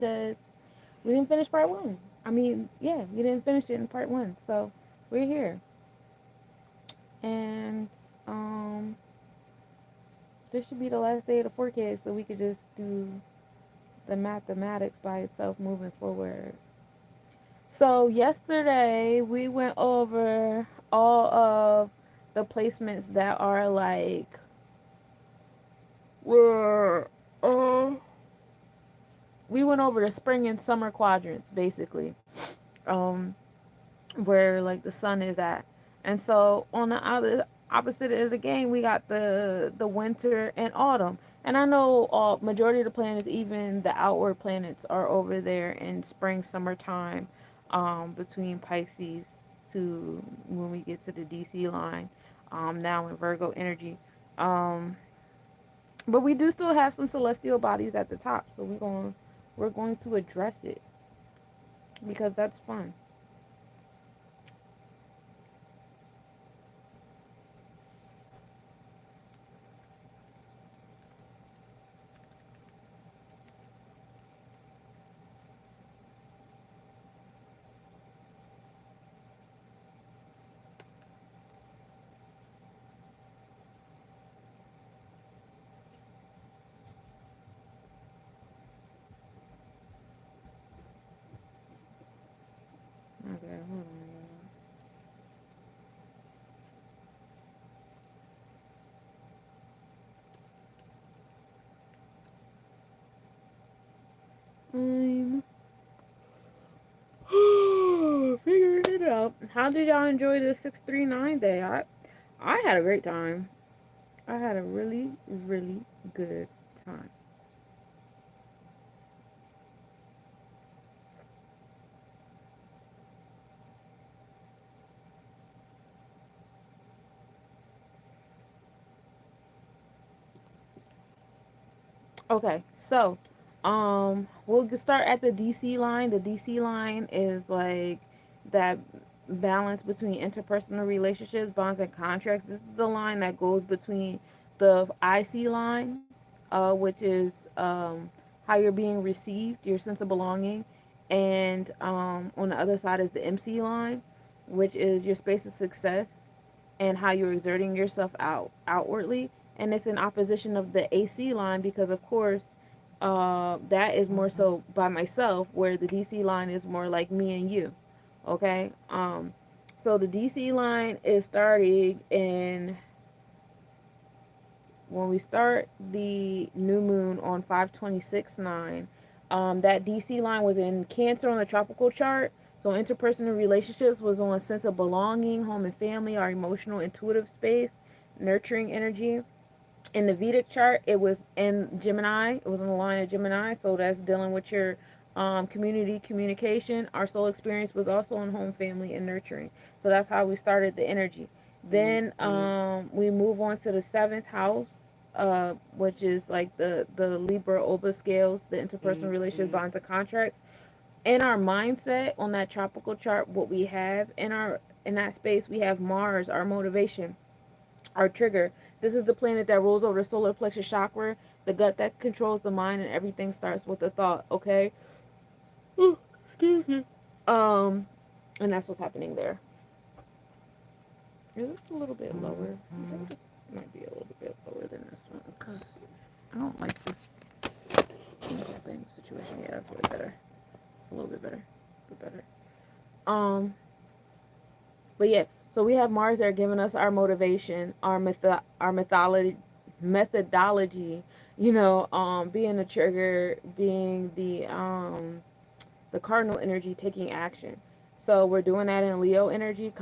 because we didn't finish part one. I mean, yeah, we didn't finish it in part one. So we're here. And this should be the last day of the forecast so we could just do the mathematics by itself moving forward. So yesterday we went over all of the placements that are like were we went over the spring and summer quadrants basically. Um where like the sun is at. And so on the other opposite of the game, we got the winter and autumn. And I know all majority of the planets, even the outward planets, are over there in spring, summertime, between Pisces to when we get to the DC line, now in Virgo energy. Um, but we do still have some celestial bodies at the top, so we're going to address it because that's fun. Okay, hold on. Figuring it out. How did y'all enjoy the 639 day? I had a great time. I had a really, really good time. Okay, so we'll start at the DC line. The DC line is like that balance between interpersonal relationships, bonds, and contracts. This is the line that goes between the IC line, which is how you're being received, your sense of belonging, and on the other side is the MC line, which is your space of success and how you're exerting yourself outwardly, and it's in opposition of the AC line because of course that is more so by myself, where the DC line is more like me and you. Okay. So the DC line is starting in when we start the new moon on 5/26/9. That DC line was in Cancer on the tropical chart. So interpersonal relationships was on a sense of belonging, home and family, our emotional, intuitive space, nurturing energy. In the Vedic chart, it was in Gemini. It was on the line of Gemini. So that's dealing with your community communication. Our soul experience was also on home, family, and nurturing. So that's how we started the energy. Then we move on to the seventh house, which is like the Libra Oba scales, the interpersonal relationships, bonds, and contracts. In our mindset on that tropical chart, what we have in that space, we have Mars, our motivation, our trigger. This is the planet that rules over the solar plexus chakra, the gut that controls the mind, and everything starts with a thought. Okay. Ooh, excuse me. Um, and that's what's happening there. Is this a little bit lower? I think this might be a little bit lower than this one because I don't like this thing situation. Yeah, that's way better. It's a little bit better. A bit better. Um, but yeah, so we have Mars there giving us our motivation, our methodology. Being the trigger, being the cardinal energy, taking action. So we're doing that in Leo energy.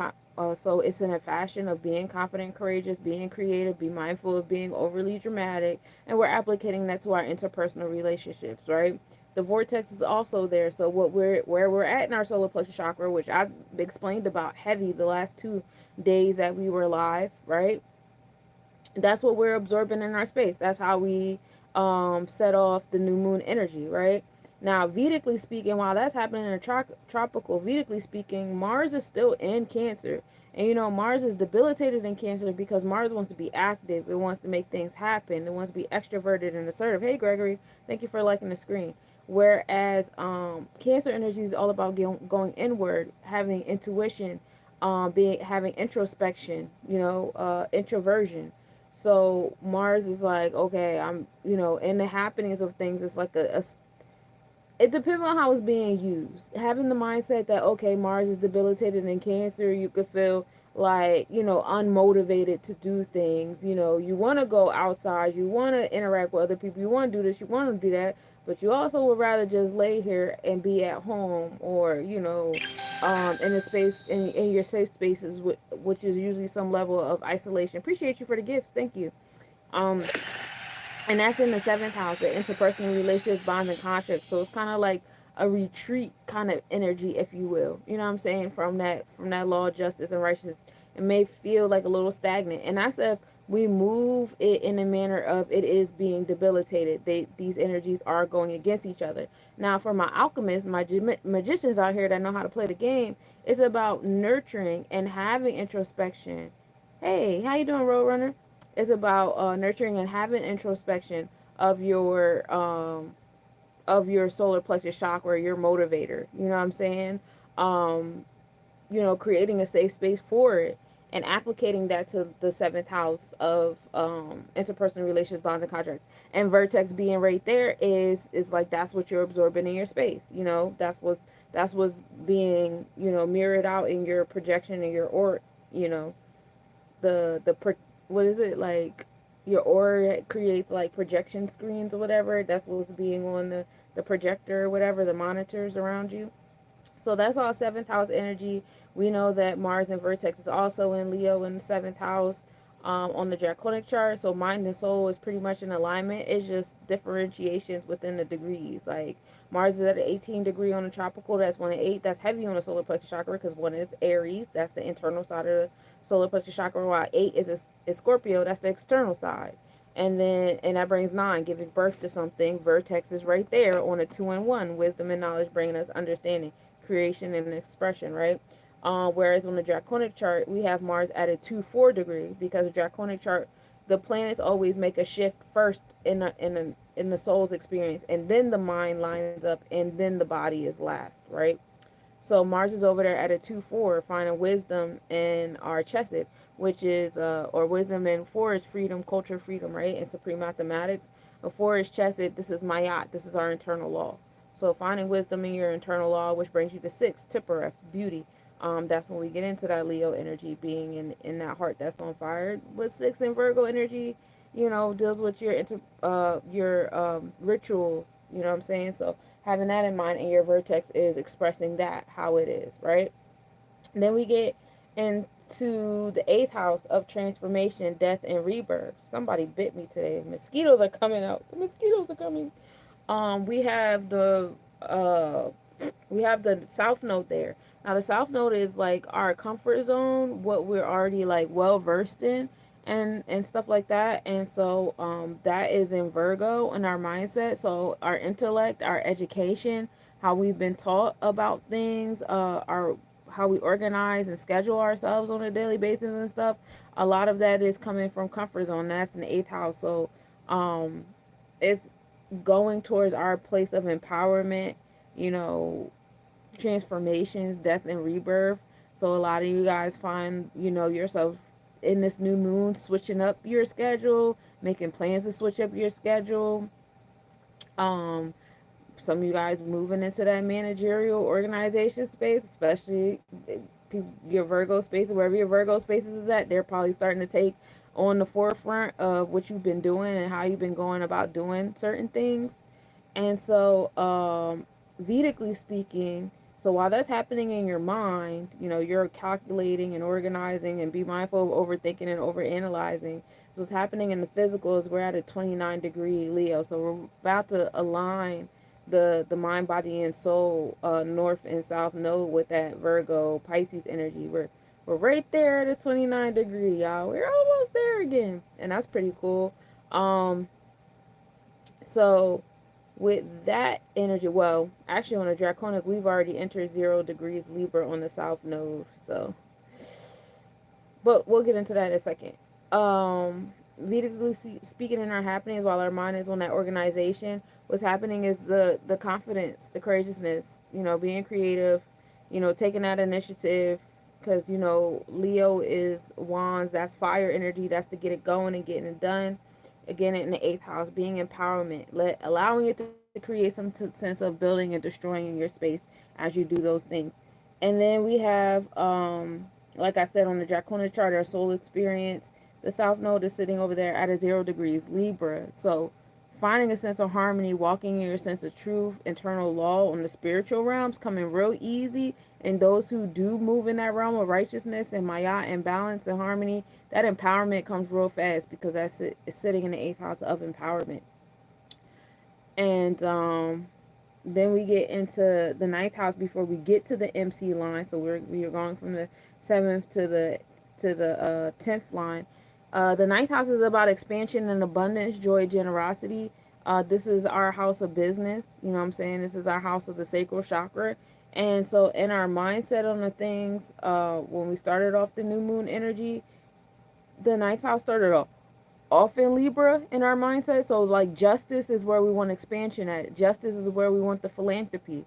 So it's in a fashion of being confident, courageous, being creative, be mindful of being overly dramatic, and we're applicating that to our interpersonal relationships, right? The vortex is also there. So where we're at in our solar plexus chakra, which I've explained about heavy the last 2 days that we were live, right? That's what we're absorbing in our space. That's how we set off the new moon energy, right? Now, Vedically speaking, while that's happening in a tropical, Vedically speaking, Mars is still in Cancer. And Mars is debilitated in Cancer because Mars wants to be active. It wants to make things happen. It wants to be extroverted and assertive. Hey, Gregory, thank you for liking the screen. Whereas Cancer energy is all about going inward, having intuition, being having introspection, introversion. So Mars is like, okay, I'm, in the happenings of things, it's like it depends on how it's being used. Having the mindset that, okay, Mars is debilitated in Cancer, you could feel like, unmotivated to do things. You want to go outside, you want to interact with other people, you want to do this, you want to do that, but you also would rather just lay here and be at home, or, in a space, in your safe spaces, which is usually some level of isolation. Appreciate you for the gifts. Thank you. Um, and that's in the seventh house, the interpersonal relationships, bonds, and contracts. So it's kind of like a retreat kind of energy, if you will. You know what I'm saying? From that law of justice and righteousness, it may feel like a little stagnant. And that's if we move it in a manner of it is being debilitated. These energies are going against each other. Now, for my alchemists, my magicians out here that know how to play the game, it's about nurturing and having introspection. Hey, how you doing, Roadrunner? It's about nurturing and having introspection of your solar plexus chakra, your motivator. You know what I'm saying? Um, Creating a safe space for it and applying that to the seventh house of interpersonal relations, bonds, and contracts. And vertex being right there is like that's what you're absorbing in your space. That's what's being mirrored out in your projection and your aura. You know what is it like, your aura creates like projection screens or whatever. That's what's being on the projector or whatever, the monitors around you. So that's all seventh house energy. We know that Mars and Vertex is also in Leo in the seventh house, on the draconic chart. So mind and soul is pretty much in alignment. It's just differentiations within the degrees. Like Mars is at an 18 degree on the tropical. That's 1 and 8. That's heavy on the solar plexus chakra because 1 is Aries. That's the internal side of the solar plexus chakra. While 8 is Scorpio. That's the external side. And that brings 9, giving birth to something. Vertex is right there on a 2 and 1. Wisdom and knowledge bringing us understanding, creation, and expression, right? Whereas on the draconic chart, we have Mars at a 2-4 degree because the draconic chart, the planets always make a shift first in the soul's experience, and then the mind lines up, and then the body is last, right? So Mars is over there at a 2-4, finding wisdom in our chesed, which is or wisdom in 4 is freedom, culture, freedom, right? And supreme mathematics. And 4 is chesed. This is mayat. This is our internal law. So finding wisdom in your internal law, which brings you to 6, Tippereth, beauty. That's when we get into that Leo energy, being in that heart that's on fire. With 6 in Virgo energy, deals with your rituals. You know what I'm saying? So having that in mind, and your vertex is expressing that how it is, right? And then we get into the 8th house of transformation, death, and rebirth. Somebody bit me today. Mosquitoes are coming out. The mosquitoes are coming. We have uh the south node there. Now the south node is like our comfort zone, what we're already like well versed in, and stuff like that. And so that is in Virgo in our mindset. So our intellect, our education, how we've been taught about things, our how we organize and schedule ourselves on a daily basis and stuff. A lot of that is coming from comfort zone. That's in the 8th house. So um it's going towards our place of empowerment, you know, transformations, death, and rebirth. So a lot of you guys find, yourself in this new moon switching up your schedule, making plans to switch up your schedule. Um, some of you guys moving into that managerial organization space, especially your Virgo space, wherever your Virgo spaces is at, they're probably starting to take on the forefront of what you've been doing and how you've been going about doing certain things. And so, Vedically speaking, so while that's happening in your mind, you're calculating and organizing, and be mindful of overthinking and overanalyzing. So what's happening in the physical is we're at a 29-degree Leo. So we're about to align the mind, body, and soul, north and south node with that Virgo Pisces energy. We're right there at a 29 degree, y'all. We're almost there again, and that's pretty cool. So with that energy, well, actually on a draconic, we've already entered 0 degrees Libra on the south node. So, but we'll get into that in a second. Vedically speaking in our happenings, while our mind is on that organization, what's happening is the confidence, the courageousness, being creative, taking that initiative, because Leo is wands, that's fire energy, that's to get it going and getting it done. Again, in the eighth house, being empowerment, allowing it to create some sense of building and destroying in your space as you do those things. And then we have, like I said, on the Draconic chart, our soul experience. The South Node is sitting over there at a 0 degrees Libra. So finding a sense of harmony, walking in your sense of truth, internal law on the spiritual realms coming real easy. And those who do move in that realm of righteousness and Maya and balance and harmony, that empowerment comes real fast because it's sitting in the eighth house of empowerment. And then we get into the ninth house before we get to the MC line. So we're going from the seventh to the 10th line. The ninth house is about expansion and abundance, joy, generosity. This is our house of business. You know what I'm saying? This is our house of the sacral chakra. And so in our mindset on the things, when we started off the new moon energy, the ninth house started off in Libra in our mindset. So like justice is where we want expansion at. Justice is where we want the philanthropy,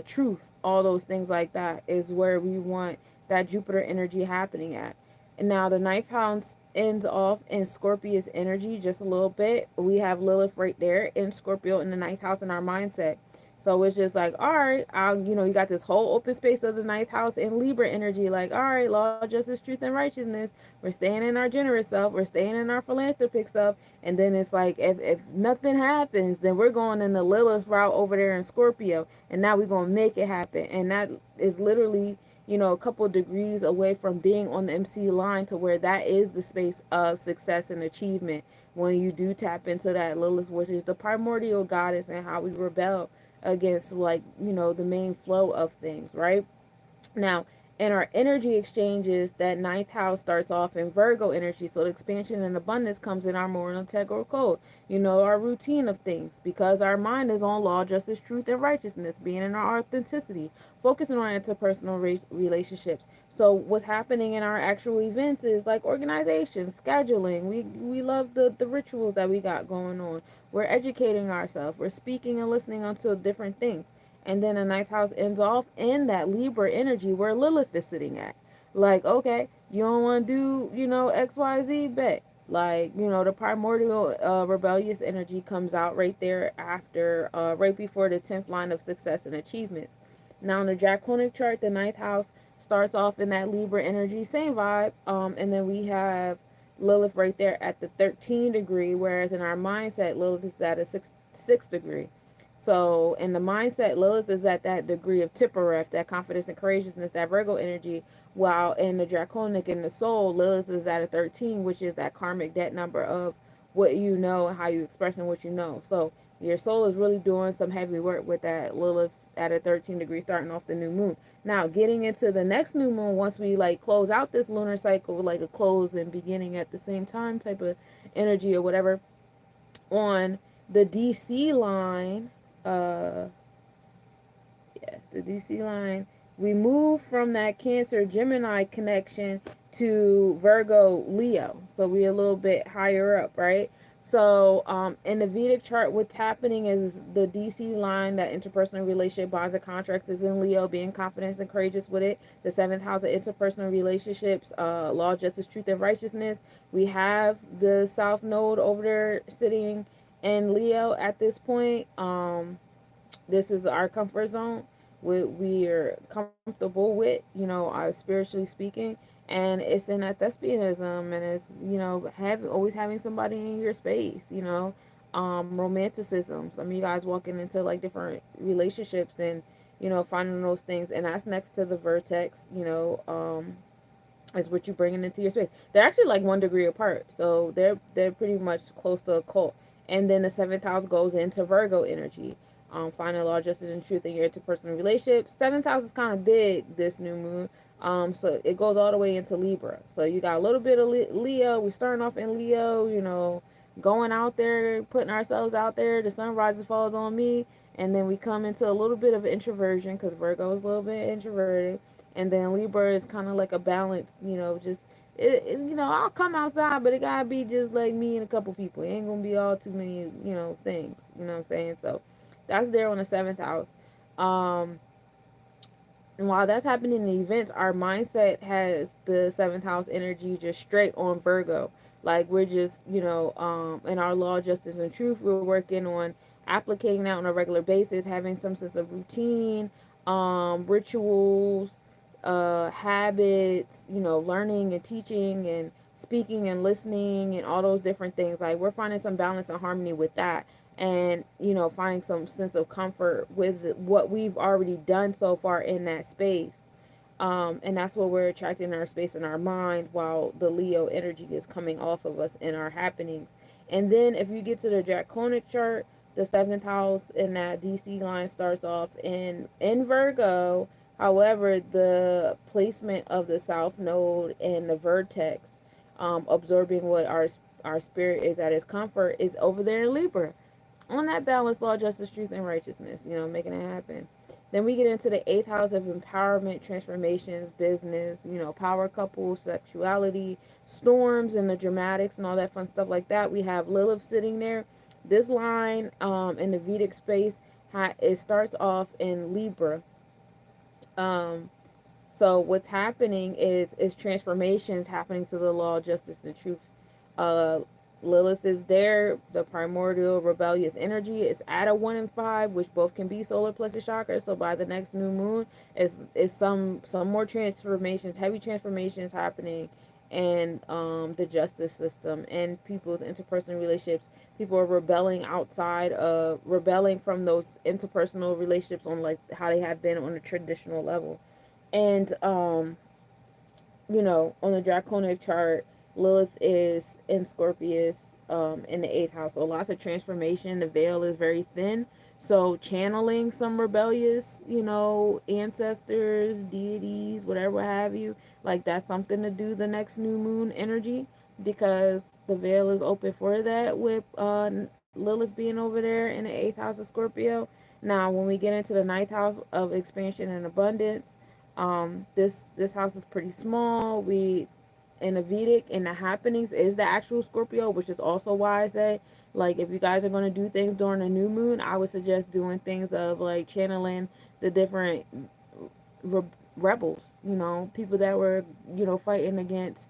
truth, all those things like that is where we want that Jupiter energy happening at. And now the ninth house ends off in Scorpius energy just a little bit. We have Lilith right there in Scorpio in the ninth house in our mindset. So it's just like, all right, you got this whole open space of the ninth house in Libra energy. Like, all right, law, justice, truth, and righteousness. We're staying in our generous self. We're staying in our philanthropic self. And then it's like, if nothing happens, then we're going in the Lilith route over there in Scorpio. And now we're going to make it happen. And that is literally, a couple of degrees away from being on the MC line to where that is the space of success and achievement when you do tap into that Lilith, which is the primordial goddess and how we rebel against the main flow of things, right? Now, in our energy exchanges, that ninth house starts off in Virgo energy. So the expansion and abundance comes in our moral integral code. Our routine of things. Because our mind is on law, justice, truth, and righteousness, being in our authenticity, focusing on interpersonal relationships. So what's happening in our actual events is like organization, scheduling. We love the rituals that we got going on. We're educating ourselves. We're speaking and listening onto different things. And then the ninth house ends off in that Libra energy where Lilith is sitting at. Like, okay, you don't want to do, XYZ, bet. Like, the primordial rebellious energy comes out right there after, right before the 10th line of success and achievements. Now, in the Draconic chart, the ninth house starts off in that Libra energy, same vibe. And then we have Lilith right there at the 13 degree, whereas in our mindset, Lilith is at a 6 degree. So in the mindset, Lilith is at that degree of Tippereth, that confidence and courageousness, that Virgo energy, while in the Draconic in the soul, Lilith is at a 13, which is that karmic debt number of what you know and how you express and what you know. So your soul is really doing some heavy work with that Lilith at a 13 degree starting off the new moon. Now getting into the next new moon, once we close out this lunar cycle, like a close and beginning at the same time type of energy or whatever, on the DC line, uh the DC line, we move from that Cancer Gemini connection to Virgo Leo. So we're a little bit higher up, right? So in the Vedic chart, what's happening is the DC line, that interpersonal relationship, bonds and contracts, is in Leo, being confident and courageous with it. The seventh house of interpersonal relationships, law, justice, truth, and righteousness. We have the South Node over there sitting in Leo at this point. This is our comfort zone. We're comfortable with, spiritually speaking, and it's in that thespianism, and it's always having somebody in your space, romanticism. Some of you guys walking into like different relationships and finding those things, and that's next to the vertex, is what you're bringing into your space. They're actually like 1 degree apart, so they're pretty much close to a cult. And then the seventh house goes into Virgo energy. Finding law, justice, and truth in your interpersonal relationships. Seventh house is kind of big this new moon. So it goes all the way into Libra. So you got a little bit of Leo. We're starting off in Leo, going out there, putting ourselves out there. The sun rises, falls on me. And then we come into a little bit of introversion because Virgo is a little bit introverted. And then Libra is kind of like a balance, just I'll come outside, but it gotta be just like me and a couple people. It ain't gonna be all too many, things. You know what I'm saying? So that's there on the seventh house. Um, and while that's happening in the events, our mindset has the seventh house energy just straight on Virgo. Like we're just, in our law, justice, and truth, we're working on applicating that on a regular basis, having some sense of routine, rituals, habits, learning and teaching and speaking and listening and all those different things. Like we're finding some balance and harmony with that, and finding some sense of comfort with what we've already done so far in that space. And that's what we're attracting in our space in our mind, while the Leo energy is coming off of us in our happenings. And then if you get to the draconic chart, the seventh house in that DC line starts off in Virgo. However, the placement of the south node and the vertex, absorbing what our spirit is at its comfort, is over there in Libra, on that balance, law, justice, truth, and righteousness, making it happen. Then we get into the eighth house of empowerment, transformations, business, power couples, sexuality, storms, and the dramatics and all that fun stuff like that. We have Lilith sitting there. This line, in the Vedic space, it starts off in Libra. Um, so what's happening is transformations happening to the law, justice, and truth. Uh, Lilith is there, the primordial rebellious energy. It's at a 1 and 5, which both can be solar plexus chakra. So by the next new moon, is some more transformations, heavy transformations happening, and the justice system and people's interpersonal relationships. People are rebelling from those interpersonal relationships on like how they have been on a traditional level. And on the draconic chart, Lilith is in Scorpius, in the eighth house. So lots of transformation. The veil is very thin. So channeling some rebellious, ancestors, deities, whatever have you, like that's something to do the next new moon energy, because the veil is open for that with Lilith being over there in the eighth house of Scorpio. Now, when we get into the ninth house of expansion and abundance, this house is pretty small. We in the Vedic and the happenings is the actual Scorpio, which is also why I say, like, if you guys are going to do things during a new moon, I would suggest doing things of like channeling the different re- rebels, people that were, fighting against,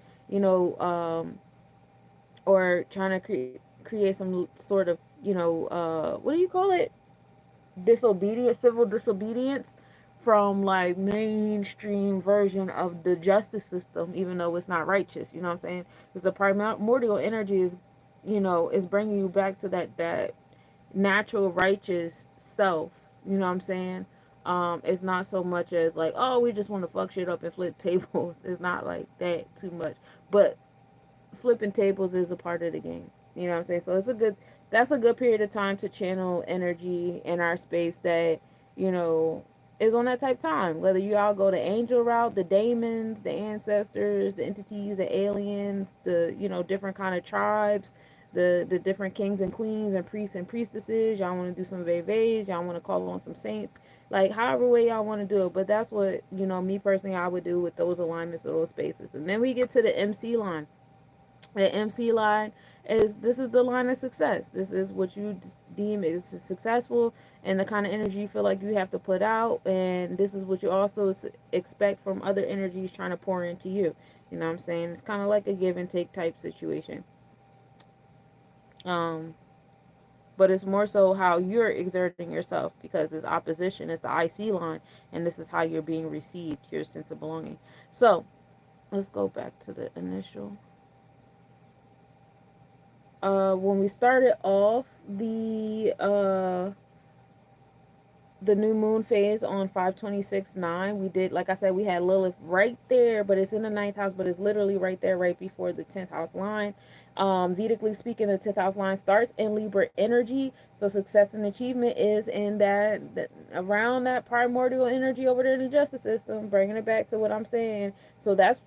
or trying to create some sort of, what do you call it? Disobedience, civil disobedience from like mainstream version of the justice system, even though it's not righteous. You know what I'm saying? Because the primordial energy is, is bringing you back to that natural righteous self. You know what I'm saying? It's not so much as like, oh, we just want to fuck shit up and flip tables. It's not like that too much, but flipping tables is a part of the game. You know what I'm saying? So that's a good period of time to channel energy in our space that, you know, is on that type of time. Whether you all go the angel route, the daemons, the ancestors, the entities, the aliens, the, different kind of tribes, the different kings and queens and priests and priestesses. Y'all want to do some veves, y'all want to call on some saints. Like however way y'all want to do it. But that's what, me personally I would do with those alignments of those spaces. And then we get to the MC line. The MC line is the line of success. This is what you deem is successful, and the kind of energy you feel like you have to put out, and this is what you also expect from other energies trying to pour into you. You know what I'm saying? It's kind of like a give and take type situation. Um, but it's more so how you're exerting yourself, because it's opposition. It's the IC line, and this is how you're being received. Your sense of belonging. So let's go back to the initial. When we started off the new moon phase on 5/26/9, we did, like I said, we had Lilith right there, but it's in the ninth house, but it's literally right there, right before the 10th house line. Vedically speaking, the 10th house line starts in Libra energy, so success and achievement is in that around that primordial energy over there in the justice system, bringing it back to what I'm saying. So that's,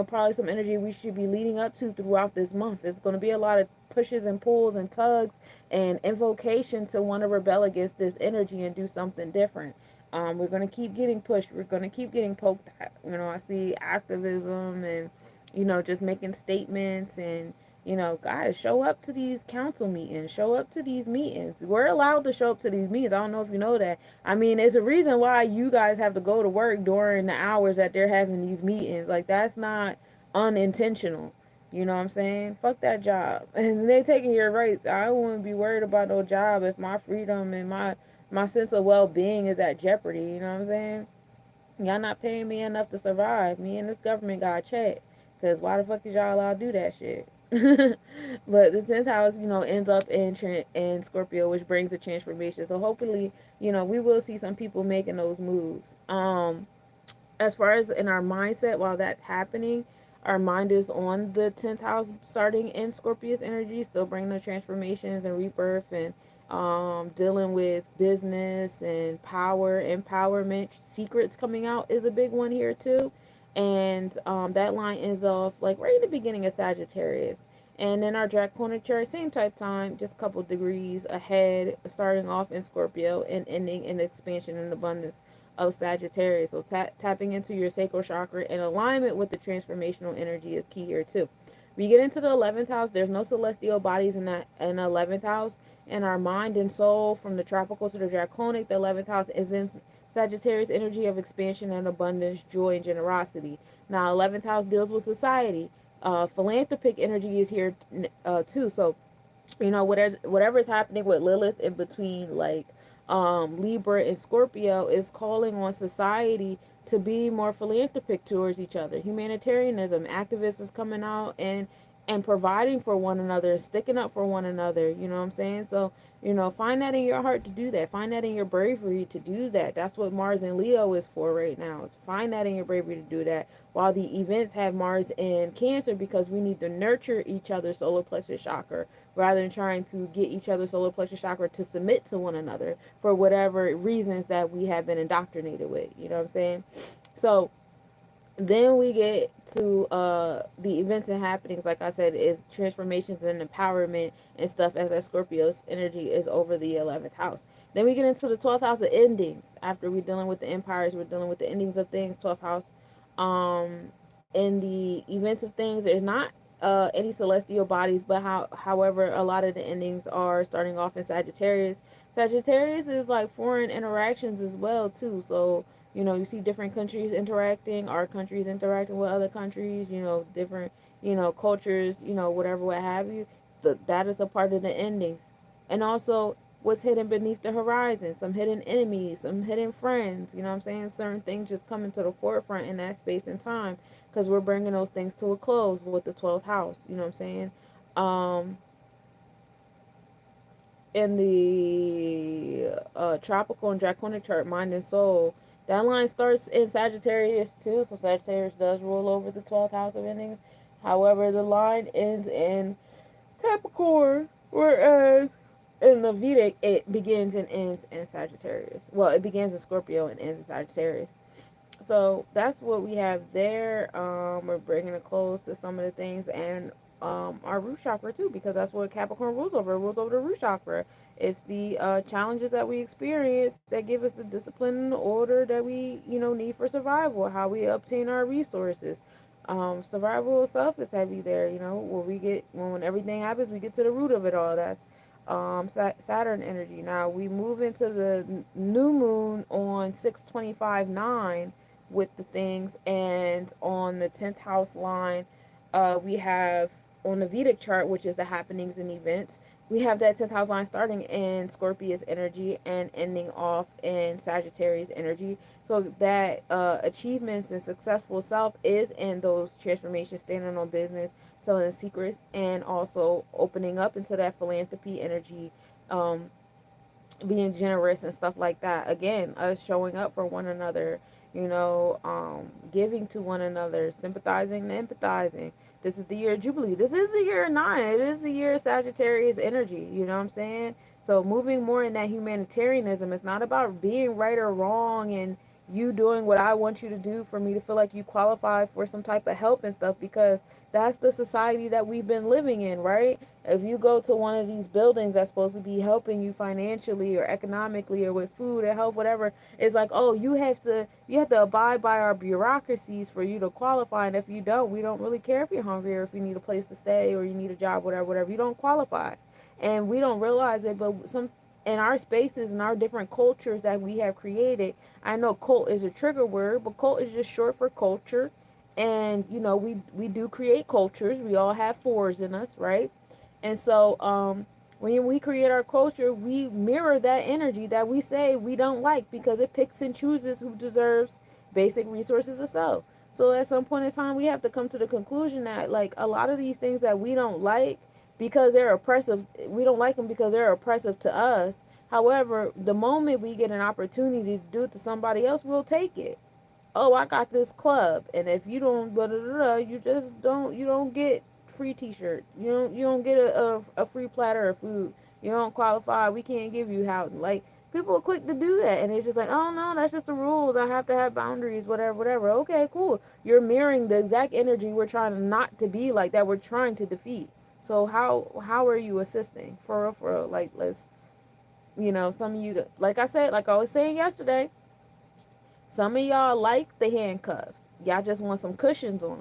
probably some energy we should be leading up to throughout this month. It's going to be a lot of pushes and pulls and tugs and invocation to want to rebel against this energy and do something different. We're going to keep getting pushed. We're going to keep getting poked at. I see activism and just making statements and, guys, show up to these council meetings, show up to these meetings. We're allowed to show up to these meetings. I don't know if you know that. I mean, it's a reason why you guys have to go to work during the hours that they're having these meetings. Like, that's not unintentional. You know what I'm saying? Fuck that job. And they taking your rights. I wouldn't be worried about no job if my freedom and my sense of well being is at jeopardy. You know what I'm saying? Y'all not paying me enough to survive. Me and this government got checked. Cause why the fuck is y'all allowed to do that shit? But the 10th house, ends up in Scorpio, which brings a transformation. So hopefully, we will see some people making those moves. As far as in our mindset, while that's happening, our mind is on the 10th house, starting in Scorpius energy, still bringing the transformations and rebirth and dealing with business and power, empowerment. Secrets coming out is a big one here too. And that line ends off like right in the beginning of Sagittarius. And then our draconic chart, same type time, just a couple degrees ahead, starting off in Scorpio and ending in expansion and abundance of Sagittarius. So tapping into your sacral chakra in alignment with the transformational energy is key here too. We get into the 11th house. There's no celestial bodies in the 11th house. And our mind and soul, from the tropical to the draconic, the 11th house is in Sagittarius energy of expansion and abundance, joy and generosity. Now, 11th house deals with society. Philanthropic energy is here too. So whatever is happening with Lilith in between, like Libra and Scorpio, is calling on society to be more philanthropic towards each other. Humanitarianism, activists is coming out and providing for one another, sticking up for one another. You know what I'm saying? So, find that in your heart to do that. Find that in your bravery to do that. That's what Mars and Leo is for right now. Is find that in your bravery to do that. While the events have Mars in Cancer, because we need to nurture each other's solar plexus chakra rather than trying to get each other's solar plexus chakra to submit to one another for whatever reasons that we have been indoctrinated with. You know what I'm saying? So then we get to the events and happenings. Like I said, is transformations and empowerment and stuff, as that Scorpio's energy is over the 11th house. Then we get into the 12th house of endings. After we're dealing with the empires, we're dealing with the endings of things. 12th house, in the events of things, there's not any celestial bodies, but however, a lot of the endings are starting off in Sagittarius. Sagittarius is like foreign interactions as well too. So you see different countries interacting, our countries interacting with other countries, different, cultures, whatever, what have you. That is a part of the endings. And also what's hidden beneath the horizon, some hidden enemies, some hidden friends, you know what I'm saying? Certain things just coming to the forefront in that space and time because we're bringing those things to a close with the 12th house, you know what I'm saying? Um, in the tropical and draconic chart, mind and soul, that line starts in Sagittarius too. So Sagittarius does rule over the 12th house of endings. However, the line ends in Capricorn, whereas in the Vedic, it begins and ends in Sagittarius. Well, it begins in Scorpio and ends in Sagittarius. So that's what we have there. We're bringing a close to some of the things, and our root chakra too, because that's what Capricorn rules over. It rules over the root chakra. It's the challenges that we experience that give us the discipline and the order that we need for survival. How we obtain our resources. Survival self is heavy there. When everything happens, we get to the root of it all. That's Saturn energy. Now we move into the new moon on 6/25/9 with the things, and on the 10th house line, we have on the Vedic chart, which is the happenings and events, we have that 10th house line starting in Scorpius energy and ending off in Sagittarius energy. So that achievements and successful self is in those transformations, standing on business, telling secrets, and also opening up into that philanthropy energy, um, being generous and stuff like that. Again, us showing up for one another, giving to one another, sympathizing and empathizing. This is the year of Jubilee. This is the year of 9. It is the year of Sagittarius energy. You know what I'm saying? So moving more in that humanitarianism. It's not about being right or wrong and you doing what I want you to do for me to feel like you qualify for some type of help and stuff, because that's the society that we've been living in, right? If you go to one of these buildings that's supposed to be helping you financially or economically or with food or health, whatever, it's like, oh, you have to abide by our bureaucracies for you to qualify. And if you don't, we don't really care if you're hungry or if you need a place to stay or you need a job, whatever. You don't qualify. And we don't realize it, but some in our spaces and our different cultures that we have created. I know cult is a trigger word, but cult is just short for culture. And we do create cultures. We all have fours in us, right? And so when we create our culture, we mirror that energy that we say we don't like, because it picks and chooses who deserves basic resources of self. So at some point in time, we have to come to the conclusion that, like, a lot of these things that we don't like because they're oppressive, we don't like them because they're oppressive to us. However, the moment we get an opportunity to do it to somebody else, we'll take it. Oh, I got this club, and if you don't, blah, blah, blah, you just don't, you don't get free T-shirts. You don't get a free platter of food. You don't qualify. We can't give you housing. Like, people are quick to do that, and it's just like, oh no, that's just the rules. I have to have boundaries, whatever. Okay, cool. You're mirroring the exact energy we're trying not to be like, that we're trying to defeat. So how are you assisting? For real, like, let's, some of you, like I said, like I was saying yesterday, some of y'all like the handcuffs. Y'all just want some cushions on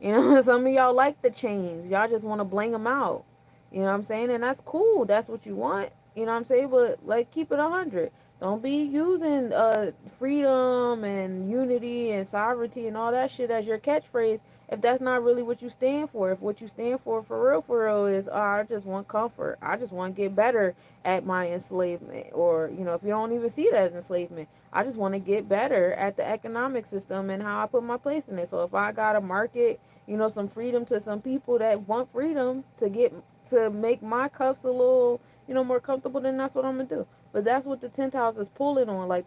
them. Some of y'all like the chains. Y'all just want to bling them out. You know what I'm saying? And that's cool. That's what you want. You know what I'm saying? But, like, keep it 100. Don't be using freedom and unity and sovereignty and all that shit as your catchphrase if that's not really what you stand for. If what you stand for real, is, oh, I just want comfort. I just want to get better at my enslavement. Or, if you don't even see it as enslavement, I just want to get better at the economic system and how I put my place in it. So if I got to market, some freedom to some people that want freedom to make my cuffs a little, more comfortable, then that's what I'm gonna do. But that's what the 10th house is pulling on. Like,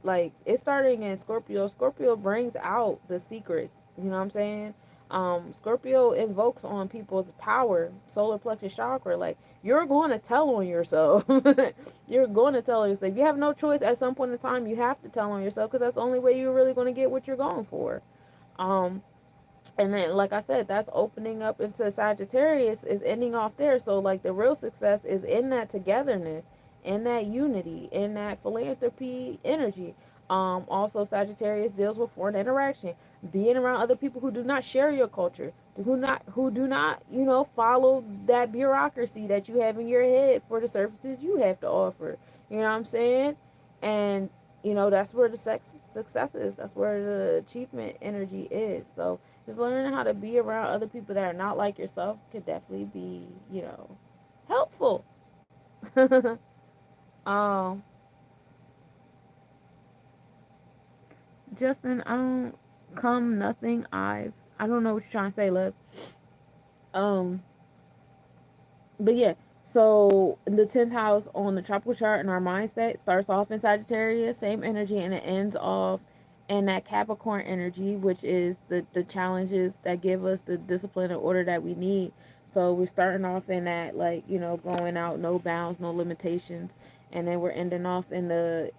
like, it's starting in Scorpio. Scorpio brings out the secrets. You know what I'm saying? Scorpio invokes on people's power, solar plexus chakra. Like, you're going to tell on yourself. You're going to tell on yourself. You have no choice. At some point in time, you have to tell on yourself, because that's the only way you're really going to get what you're going for. Um, and then, like I said, that's opening up into Sagittarius, is ending off there. So, like, the real success is in that togetherness, in that unity, in that philanthropy energy. Also, Sagittarius deals with foreign interaction, being around other people who do not share your culture, who do not follow that bureaucracy that you have in your head for the services you have to offer. You know what I'm saying? And that's where the success is. That's where the achievement energy is. So just learning how to be around other people that are not like yourself could definitely be, helpful. um, Justin, I don't come nothing. I don't know what you're trying to say, love. Um, but yeah. So the 10th house on the tropical chart in our mindset starts off in Sagittarius, same energy, and it ends off in that Capricorn energy, which is the challenges that give us the discipline and order that we need. So we're starting off in that, like, going out, no bounds, no limitations, and then we're ending off in the,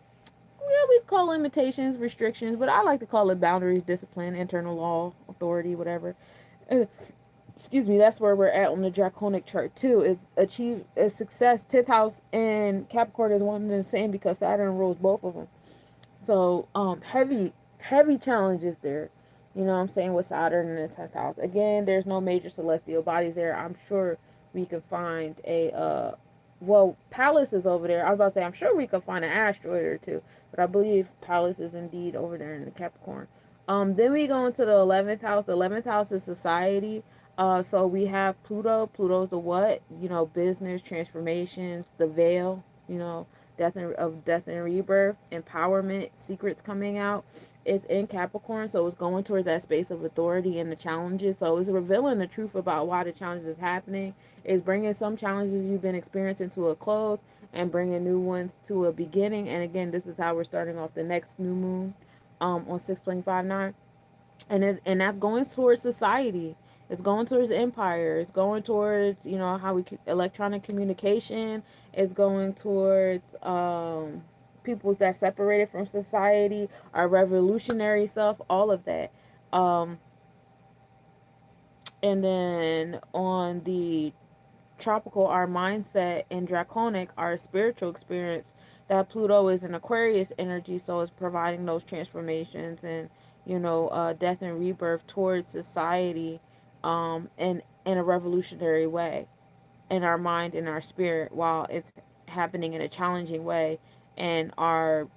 yeah, we call limitations, restrictions, but I like to call it boundaries, discipline, internal law, authority, whatever. Uh, Excuse me, that's where we're at on the draconic chart too. Is achieve a success. 10th house and Capricorn is one and the same because Saturn rules both of them. So heavy challenges there. You know what I'm saying, with Saturn in the 10th house. Again, there's no major celestial bodies there. I'm sure we can find a well, Pallas is over there. I was about to say I'm sure we could find an asteroid or two, but I believe Pallas is indeed over there in the Capricorn. Then we go into the 11th house. The 11th house is society. So we have Pluto. Pluto's the what? Business, transformations, the veil, death and rebirth, empowerment, secrets coming out. It's in Capricorn, so it's going towards that space of authority and the challenges. So it's revealing the truth about why the challenge is happening. It's bringing some challenges you've been experiencing to a close and bringing new ones to a beginning. And again, this is how we're starting off the next new moon on 6/25/9, and that's going towards society. It's going towards empire. It's going towards how we electronic communication. It's going towards people that separated from society, our revolutionary self, all of that. Um, and then on the tropical, our mindset, and draconic, our spiritual experience, that Pluto is an Aquarius energy, so it's providing those transformations and, death and rebirth towards society, in a revolutionary way, in our mind and our spirit, while it's happening in a challenging way in our,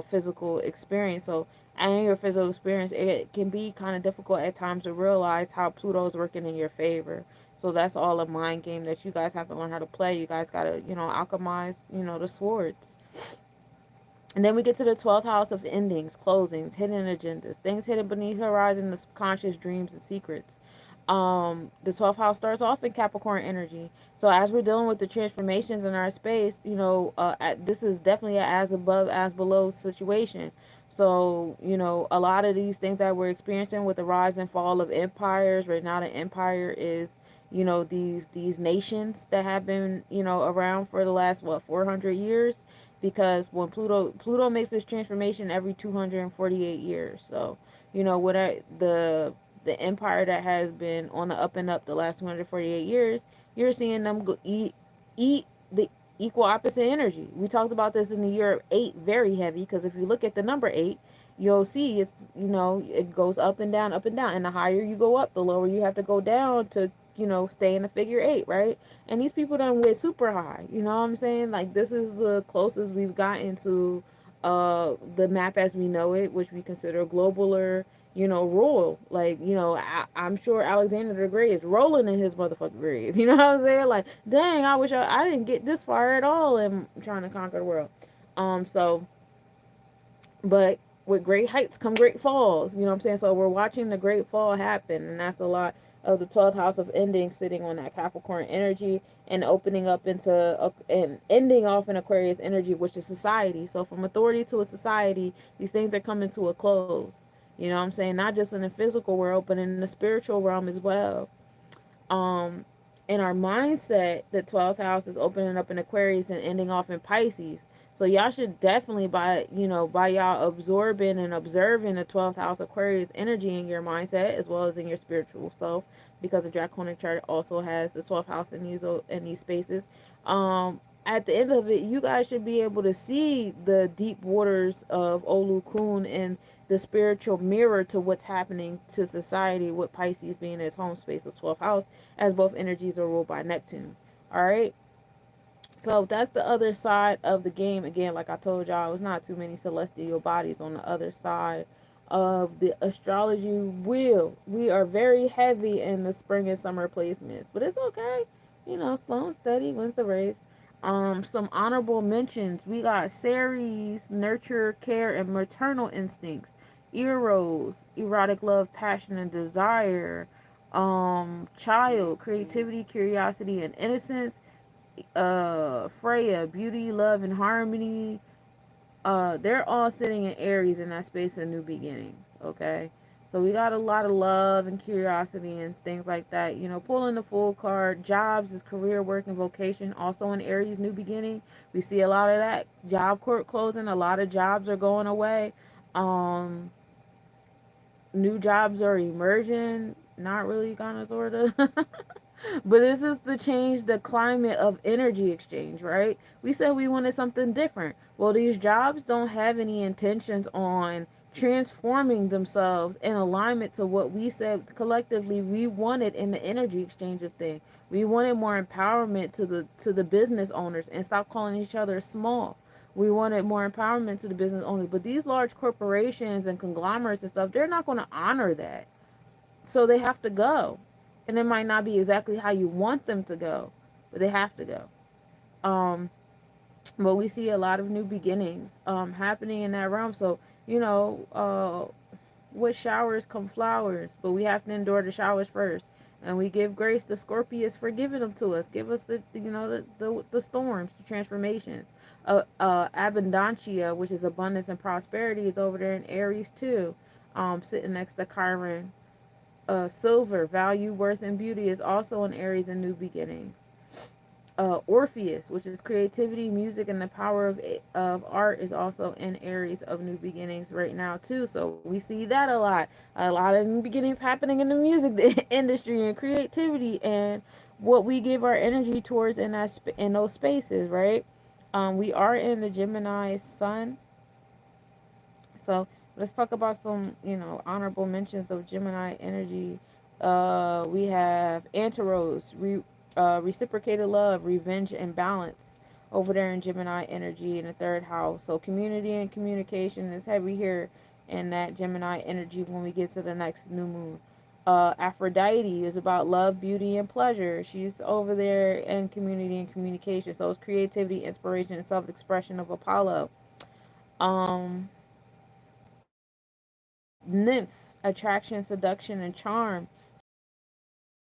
physical experience. So in your physical experience, it can be kind of difficult at times to realize how Pluto is working in your favor. So that's all a mind game that you guys have to learn how to play. You guys got to, alchemize, the swords. And then we get to the 12th house of endings, closings, hidden agendas, things hidden beneath the horizon, the subconscious dreams and secrets. The 12th house starts off in Capricorn energy. So as we're dealing with the transformations in our space, this is definitely a as above, as below situation. So, a lot of these things that we're experiencing with the rise and fall of empires, right now the empire is, these nations that have been, around for the last, 400 years, because when Pluto makes this transformation every 248 years. So, what the empire that has been on the up and up the last 248 years, you're seeing them eat the equal opposite energy. We talked about this in the year of 8, very heavy, because if you look at the number 8, you'll see it's, it goes up and down, and the higher you go up, the lower you have to go down to, stay in the figure 8, right? And these people done went super high, you know what I'm saying? Like, this is the closest we've gotten to the map as we know it, which we consider globaler, royal. Like, I'm sure Alexander the Great is rolling in his motherfucking grave. You know what I'm saying? Like, dang, I wish I didn't get this far at all in trying to conquer the world. So, but with great heights come great falls. You know what I'm saying? So we're watching the great fall happen, and that's a lot of the 12th house of ending sitting on that Capricorn energy and opening up into and ending off in Aquarius energy, which is society. So from authority to a society, these things are coming to a close. You know what I'm saying? Not just in the physical world, but in the spiritual realm as well. Um, in our mindset, the 12th house is opening up in Aquarius and ending off in Pisces. So y'all should definitely by y'all absorbing and observing the 12th house Aquarius energy in your mindset as well as in your spiritual self, because the draconic chart also has the 12th house in these spaces. At the end of it, you guys should be able to see the deep waters of Olu Kun and the spiritual mirror to what's happening to society, with Pisces being its home space of 12th house, as both energies are ruled by Neptune. All right. So that's the other side of the game. Again, like I told y'all, it's not too many celestial bodies on the other side of the astrology wheel. We are very heavy in the spring and summer placements, but it's okay. Slow and steady wins the race. Some honorable mentions. We got Ceres, nurture, care, and maternal instincts. Eros, erotic love, passion, and desire. Child, creativity, curiosity, and innocence. Freya, beauty, love, and harmony. They're all sitting in Aries in that space of new beginnings. Okay, so we got a lot of love and curiosity and things like that. Pulling the full card. Jobs is career, work, and vocation. Also in Aries, new beginning. We see a lot of that. Job court closing. A lot of jobs are going away. Um, New jobs are emerging. Not really, kind of, sort of. But this is to change the climate of energy exchange, right? We said we wanted something different. Well, these jobs don't have any intentions on transforming themselves in alignment to what we said collectively we wanted in the energy exchange of thing. We wanted more empowerment to the business owners and stop calling each other small. We wanted more empowerment to the business owners, but these large corporations and conglomerates and stuff, they're not going to honor that. So they have to go. And it might not be exactly how you want them to go, but they have to go. Um, but we see a lot of new beginnings happening in that realm. So, with showers come flowers, but we have to endure the showers first. And we give grace to Scorpius for giving them to us. Give us the storms, the transformations. Abundantia, which is abundance and prosperity, is over there in Aries too, sitting next to Chiron. Silver, value, worth, and beauty, is also in Aries and new beginnings. Orpheus, which is creativity, music, and the power of art, is also in Aries of new beginnings right now too. So we see that a lot of new beginnings happening in the music industry and creativity and what we give our energy towards in in those spaces, right? We are in the Gemini Sun, so let's talk about some, honorable mentions of Gemini energy. We have Antaros, reciprocated love, revenge, and balance over there in Gemini energy in the third house. So community and communication is heavy here in that Gemini energy when we get to the next new moon. Aphrodite is about love, beauty, and pleasure. She's over there in community and communication. So it's creativity, inspiration, and self expression of Apollo. Um, Nymph, attraction, seduction, and charm.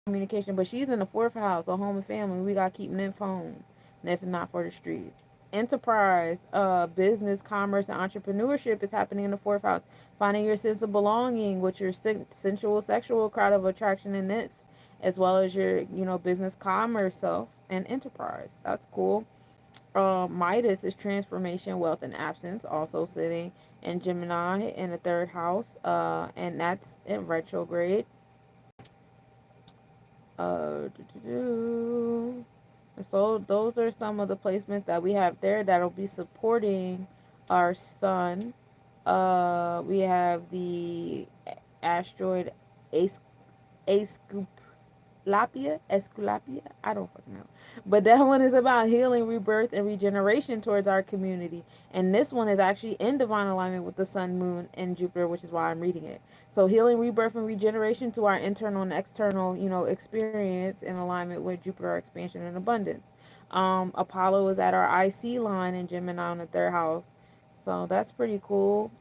Communication, but she's in the fourth house, so home and family. We gotta keep Nymph home. Nymph is not for the streets. Enterprise, business, commerce, and entrepreneurship is happening in the fourth house. Finding your sense of belonging with your sensual, sexual crowd of attraction and Nymph, as well as your, business, commerce, self, and enterprise. That's cool. Midas is transformation, wealth, and absence, also sitting in Gemini in the third house, and that's in retrograde. Uh, so those are some of the placements that we have there that'll be supporting our sun. We have the asteroid Ace Esculapia. I don't fucking know. But that one is about healing, rebirth, and regeneration towards our community. And this one is actually in divine alignment with the sun, moon, and Jupiter, which is why I'm reading it. So healing, rebirth, and regeneration to our internal and external, experience in alignment with Jupiter expansion and abundance. Apollo is at our IC line in Gemini in the third house. So that's pretty cool.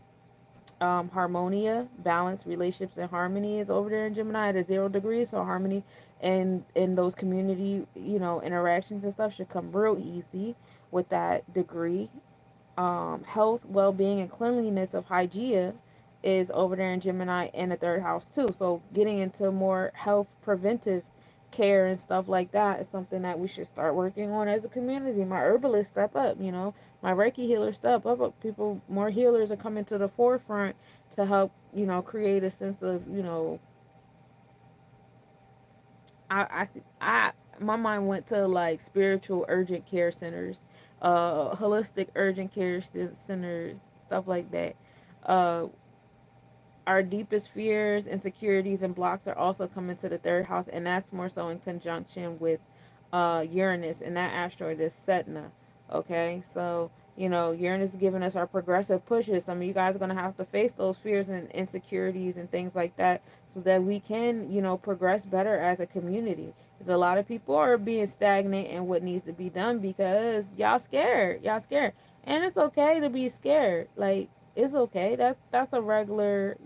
Harmonia, balance, relationships, and harmony is over there in Gemini at a 0 degree. So harmony and in those community, interactions and stuff should come real easy with that degree. Health, well-being, and cleanliness of hygiene is over there in Gemini in the third house too. So getting into more health preventive care and stuff like that is something that we should start working on as a community. My herbalists step up, my Reiki healers step up. People, more healers are coming to the forefront to help, create a sense of, I see, my mind went to like spiritual urgent care centers, holistic urgent care centers, stuff like that. Uh, our deepest fears, insecurities, and blocks are also coming to the third house, and that's more so in conjunction with Uranus, and that asteroid is Setna. Okay, so Uranus is giving us our progressive pushes. Some of you guys are gonna have to face those fears and insecurities and things like that, so that we can, progress better as a community. Because a lot of people are being stagnant in what needs to be done because y'all scared. Y'all scared, and it's okay to be scared. Like, it's okay. That's a regular,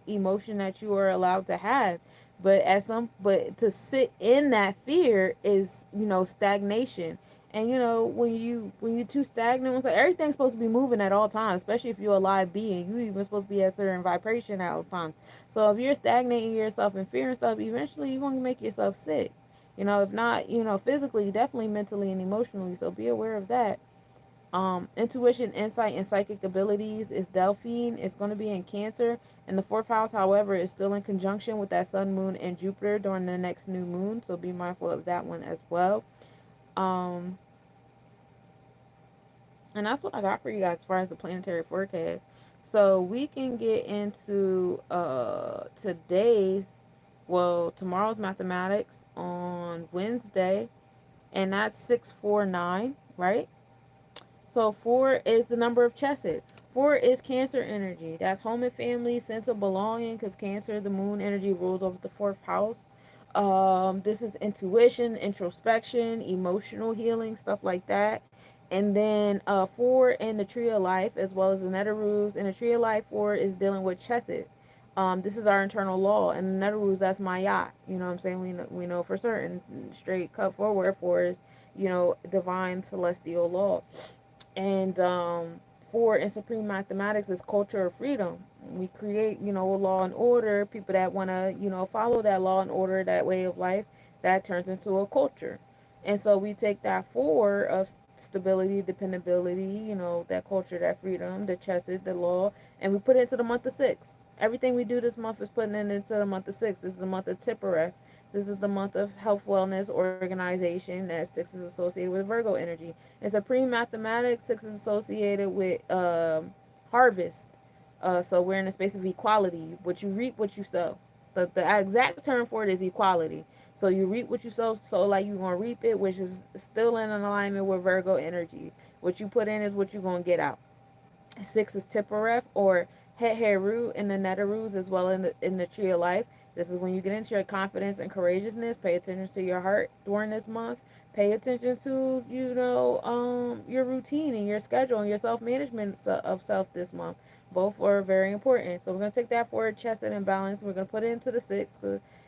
emotion that you are allowed to have. But to sit in that fear is, stagnation. And when you too stagnant, so everything's supposed to be moving at all times, especially if you're a live being. You even supposed to be at certain vibration at all times. So if you're stagnating yourself in fear and stuff, eventually you're going to make yourself sick. If not, physically, definitely mentally and emotionally. So be aware of that. Intuition, insight, and psychic abilities is Delphine. It's going to be in Cancer. And the fourth house, however, is still in conjunction with that Sun, Moon, and Jupiter during the next new moon. So be mindful of that one as well. Um, and that's what I got for you guys as far as the planetary forecast. So we can get into tomorrow's mathematics on Wednesday, and that's 649, right? So 4 is the number of Chesed. 4 is Cancer energy. That's home and family, sense of belonging, because Cancer, the moon energy, rules over the fourth house. This is intuition, introspection, emotional healing, stuff like that. And then 4 in the tree of life, as well as the Netherus. In the tree of life, 4 is dealing with Chesed. This is our internal law. And the Netherus, that's Mayat. You know what I'm saying? We know for certain, straight cut forward, 4 is, divine celestial law. And 4 in supreme mathematics is culture of freedom. We create, a law and order. People that want to, follow that law and order, that way of life, that turns into a culture. And so we take that 4 of stability, dependability, you know, that culture, that freedom, the chesed, the law, and we put it into the month of 6. Everything we do this month is putting it into the month of 6. This is the month of Tippereth. This is the month of health, wellness, organization. That 6 is associated with Virgo energy. In supreme mathematics, 6 is associated with harvest. So we're in a space of equality. What you reap, what you sow. The exact term for it is equality. So you reap what you sow, so like you're gonna reap it, which is still in alignment with Virgo energy. What you put in is what you're gonna get out. 6 is Tippereth or Het Heru in the Netherus as well in the tree of life. This is when you get into your confidence and courageousness. Pay attention to your heart during this month. Pay attention to, you know, your routine and your schedule and your self management of self this month. Both are very important. So we're gonna take that forward, chested and balance. We're gonna put it into the 6,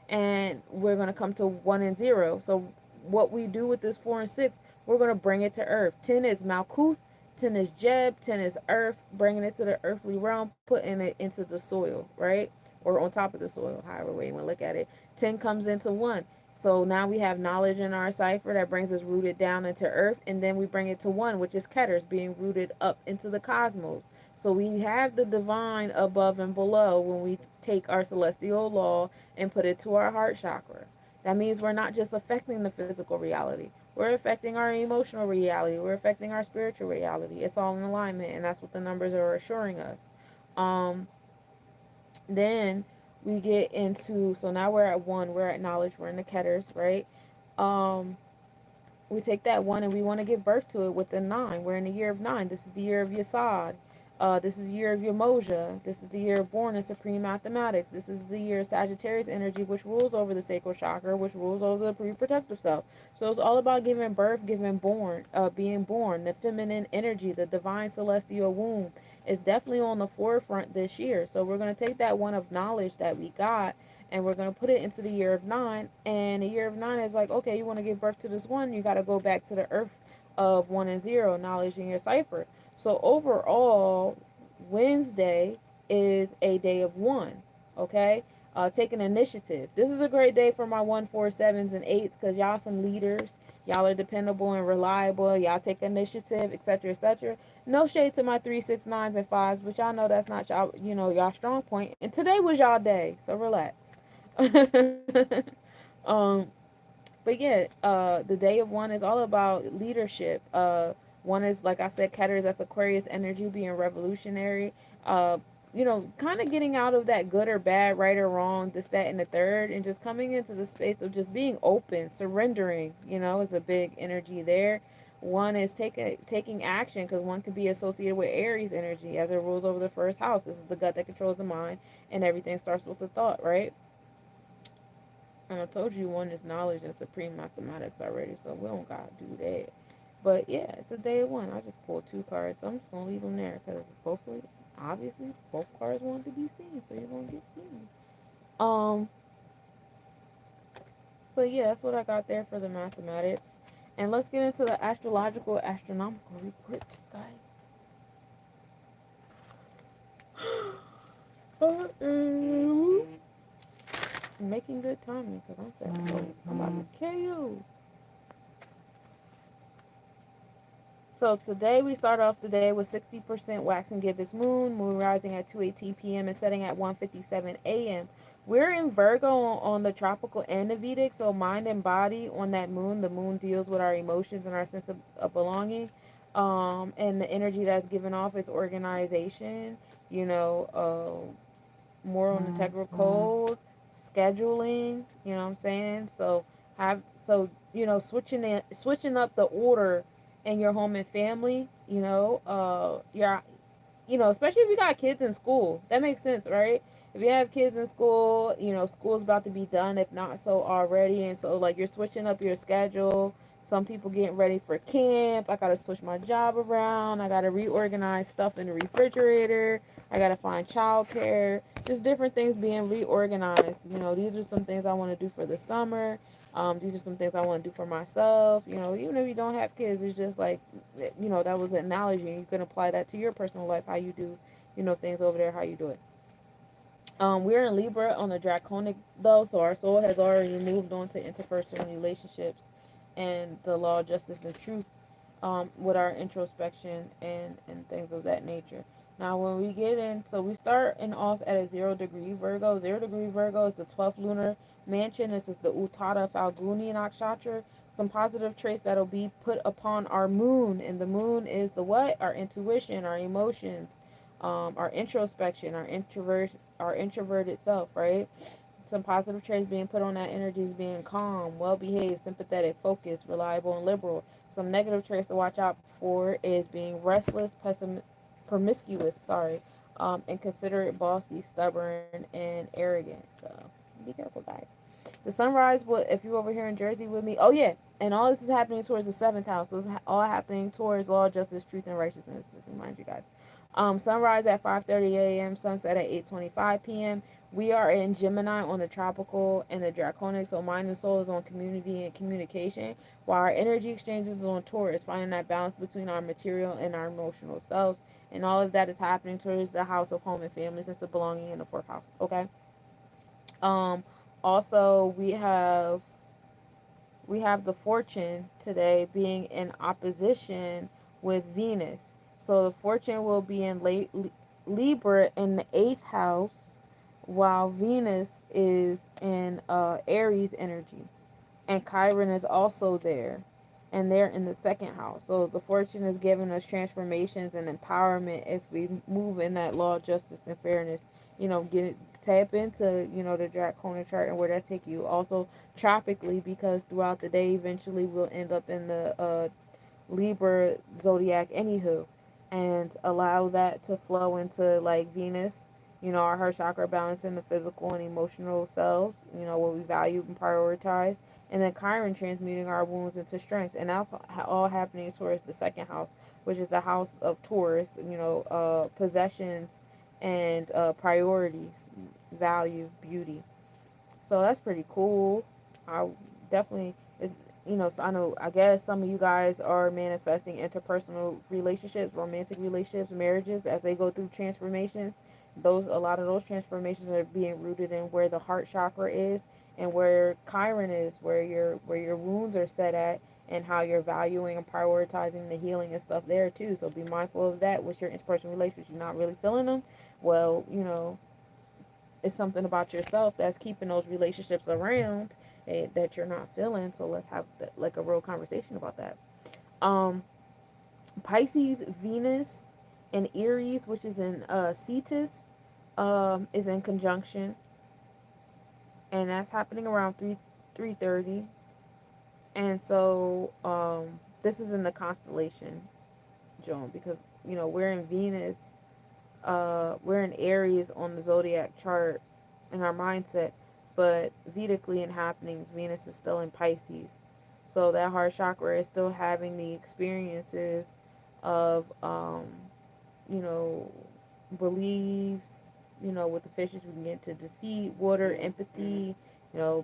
and we're gonna come to 1 and 0. So what we do with this 4 and 6, we're gonna bring it to earth. 10 is Malkuth. 10 is Jeb, 10 is earth, bringing it to the earthly realm, putting it into the soil, right? Or on top of the soil, however way you want to look at it. 10 comes into 1. So now we have knowledge in our cipher that brings us rooted down into earth, and then we bring it to 1, which is Ketters, being rooted up into the cosmos. So we have the divine above and below when we take our celestial law and put it to our heart chakra. That means we're not just affecting the physical reality. We're affecting our emotional reality. We're affecting our spiritual reality. It's all in alignment, and that's what the numbers are assuring us. Um, then we get into, so now we're at 1. We're at knowledge. We're in the Ketters, right? Um, we take that 1 and we want to give birth to it with the 9. We're in the year of 9. This is the year of Yasad. This is the year of Yamoja. This is the year of born in supreme mathematics. This is the year of Sagittarius energy, which rules over the sacral chakra, which rules over the reproductive self. So it's all about giving birth, being born. The feminine energy, the divine celestial womb is definitely on the forefront this year. So we're going to take that 1 of knowledge that we got and we're going to put it into the year of 9. And the year of 9 is like, okay, you want to give birth to this 1, you got to go back to the earth of 1 and 0, knowledge in your cipher. So overall, Wednesday is a day of 1, okay? Take an initiative. This is a great day for my 1, 4, 7s, and 8s because y'all some leaders. Y'all are dependable and reliable. Y'all take initiative, etc., etc. No shade to my 3, 6, 9s, and 5s, but y'all know that's not y'all, you know, y'all strong point. And today was y'all day, so relax. um, but yeah, the day of 1 is all about leadership. 1 is, like I said, Ketters, that's Aquarius energy, being revolutionary. Uh, you know, kind of getting out of that good or bad, right or wrong, this, that, and the third, and just coming into the space of just being open, surrendering, you know, is a big energy there. 1 is taking action because 1 could be associated with Aries energy as it rules over the first house. This is the gut that controls the mind, and everything starts with the thought, right? And I told you 1 is knowledge and supreme mathematics already, so we don't gotta do that. But yeah, it's a day of 1. I just pulled 2 cards, so I'm just gonna leave them there because obviously, both cards want to be seen, so you're gonna get seen. Um, but yeah, that's what I got there for the mathematics. And let's get into the astrological astronomical report, guys. Making good timing because I'm about to kill you. So today we start off the day with 60% waxing gibbous moon rising at 2:18 p.m. and setting at 1:57 a.m. We're in Virgo on the tropical and the Vedic, so mind and body on that moon. The moon deals with our emotions and our sense of belonging. And the energy that's given off is organization, you know, moral and integral code, scheduling, you know what I'm saying? Switching up the order in your home and family, especially if you got kids in school. That makes sense, right? If you have kids in school, school's about to be done, if not so already. And so, like, you're switching up your schedule. Some people getting ready for camp. I got to switch my job around. I got to reorganize stuff in the refrigerator. I got to find childcare. Just different things being reorganized. These are some things I want to do for the summer. These are some things I want to do for myself. Even if you don't have kids, it's just like, that was an analogy. And you can apply that to your personal life, how you do, things over there, how you do it. We're in Libra on the draconic though, so our soul has already moved on to interpersonal relationships. and the law, justice, and truth, with our introspection and things of that nature. Now, when we get in, so we starting off at a 0 degree Virgo. 0 degree Virgo is the 12th lunar mansion. This is the Uttara Falguni Nakshatra. Some positive traits that'll be put upon our moon, and the moon is the what? Our intuition, our emotions, our introspection, our introverted self, right? Some positive traits being put on that energy is being calm, well behaved, sympathetic, focused, reliable, and liberal. Some negative traits to watch out for is being restless, promiscuous, inconsiderate, bossy, stubborn, and arrogant. So be careful, guys. The sunrise, what if you're over here in Jersey with me? Oh yeah, and all this is happening towards the seventh house. So it's all happening towards law, justice, truth, and righteousness. Just remind you guys. Sunrise at 5:30 a.m. Sunset at 8:25 p.m. We are in Gemini on the tropical and the draconic, so mind and soul is on community and communication, while our energy exchanges is on Taurus, finding that balance between our material and our emotional selves. And all of that is happening towards the house of home and family, since the belonging in the fourth house. Okay. Um. Also, we have the fortune today being in opposition with Venus. So the fortune will be in Libra in the eighth house, while Venus is in Aries energy, and Chiron is also there, and they're in the second house. So the fortune is giving us transformations and empowerment if we move in that law, justice, and fairness. Get tap into the draconic chart and where that's taking you. Also tropically, because throughout the day, eventually we'll end up in the Libra zodiac, anywho, and allow that to flow into like Venus, our heart chakra balancing the physical and emotional selves, what we value and prioritize, and then Chiron transmuting our wounds into strengths, and that's all happening towards the second house, which is the house of Taurus, possessions and priorities, value, beauty. So that's pretty cool. I definitely is so I know, I guess some of you guys are manifesting interpersonal relationships, romantic relationships, marriages as they go through transformations. A lot of those transformations are being rooted in where the heart chakra is and where Chiron is, where your wounds are set at, and how you're valuing and prioritizing the healing and stuff there too. So be mindful of that with your interpersonal relationships. You're not really feeling them. Well, it's something about yourself that's keeping those relationships around, that you're not feeling. So let's have like a real conversation about that. Um, Pisces, Venus, and Aries, which is in Cetus, is in conjunction, and that's happening around 3:30. And so this is in the constellation, Joan, because we're in Venus, we're in Aries on the zodiac chart in our mindset, but Vedically in happenings, Venus is still in Pisces. So that heart chakra is still having the experiences of, you know, beliefs, with the fishes, we can get into deceit, water, empathy,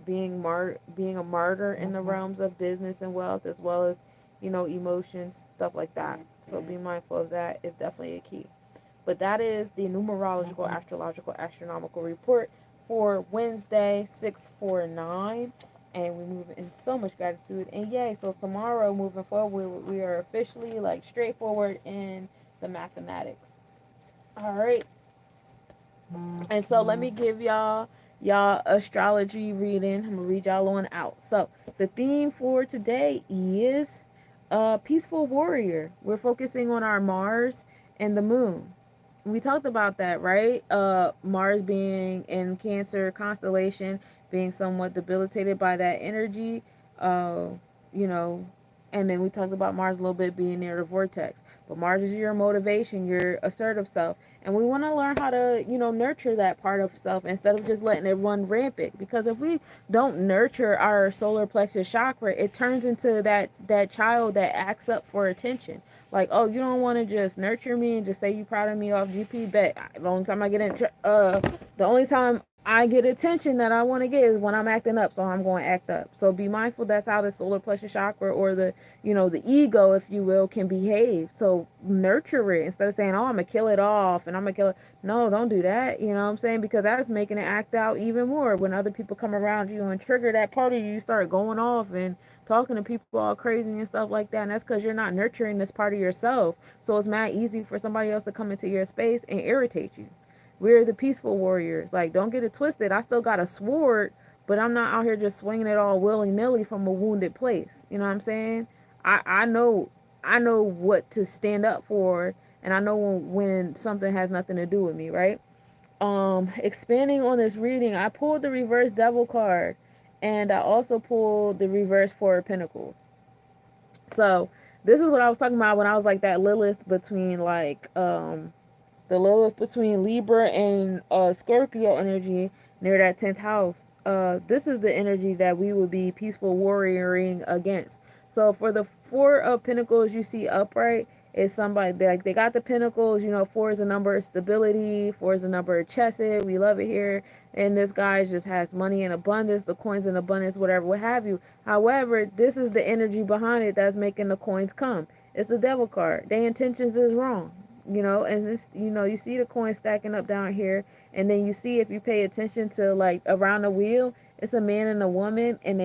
being a martyr in the realms of business and wealth, as well as, emotions, stuff like that. So being mindful of that is definitely a key. But that is the numerological, astrological, astronomical report for Wednesday, 649. And we move in so much gratitude. And yay, so tomorrow, moving forward, we are officially like straightforward in the mathematics. All right. And so let me give y'all astrology reading. I'm gonna read y'all on out. So the theme for today is peaceful warrior. We're focusing on our Mars and the moon. We talked about that, right? Mars being in Cancer constellation, being somewhat debilitated by that energy, uh, you know, and then we talked about Mars a little bit being near the vortex. But Mars is your motivation, your assertive self, and we want to learn how to, nurture that part of self instead of just letting it run rampant. Because if we don't nurture our solar plexus chakra, it turns into that child that acts up for attention. Like, oh, you don't want to just nurture me and just say you proud of me off GP bet. The only time I get attention that I want to get is when I'm acting up, so I'm going to act up. So be mindful. That's how the solar plexus chakra, or the, the ego, if you will, can behave. So nurture it instead of saying, "Oh, I'm gonna kill it off," and I'm gonna kill it. No, don't do that. You know what I'm saying? Because that's making it act out even more. When other people come around you and trigger that part of you, you start going off and talking to people all crazy and stuff like that. And that's because you're not nurturing this part of yourself. So it's mad easy for somebody else to come into your space and irritate you. We're the peaceful warriors. Like, don't get it twisted. I still got a sword, but I'm not out here just swinging it all willy nilly from a wounded place. You know what I'm saying? I know what to stand up for, and I know when something has nothing to do with me, right? Expanding on this reading, I pulled the reverse devil card, and I also pulled the reverse four of pentacles. So this is what I was talking about when I was like that Lilith between the Lilith between Libra and Scorpio energy near that 10th house. This is the energy that we would be peaceful warrioring against. So for the Four of Pentacles, you see upright is somebody like they got the pentacles. Four is a number of stability. Four is a number of chesed. We love it here. And this guy just has money in abundance, the coins in abundance, whatever, what have you. However, this is the energy behind it that's making the coins come. It's the devil card. Their intentions is wrong. And this, you see the coin stacking up down here, and then you see, if you pay attention to like around the wheel, it's a man and a woman, and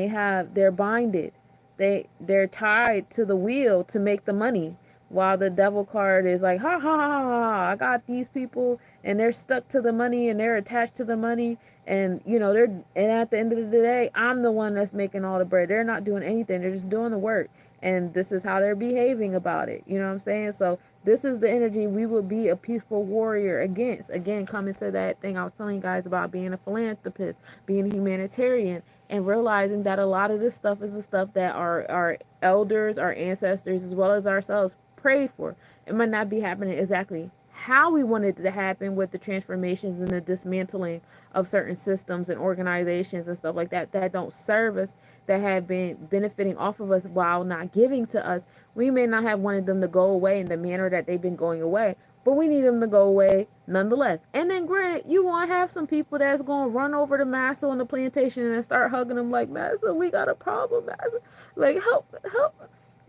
they're binded. They're tied to the wheel to make the money, while the devil card is like, ha ha ha ha, I got these people, and they're stuck to the money, and they're attached to the money, and and at the end of the day, I'm the one that's making all the bread. They're not doing anything, they're just doing the work, and this is how they're behaving about it. You know what I'm saying? So this is the energy we would be a peaceful warrior against. Again, coming to that thing I was telling you guys about being a philanthropist, being a humanitarian, and realizing that a lot of this stuff is the stuff that our elders, our ancestors, as well as ourselves prayed for. It might not be happening exactly how we wanted it to happen with the transformations and the dismantling of certain systems and organizations and stuff like that that don't serve us, that have been benefiting off of us while not giving to us. We may not have wanted them to go away in the manner that they've been going away, but we need them to go away nonetheless. And then granted, you want to have some people that's going to run over to Massa on the plantation and start hugging them like, Massa, we got a problem, Massa. Like, help.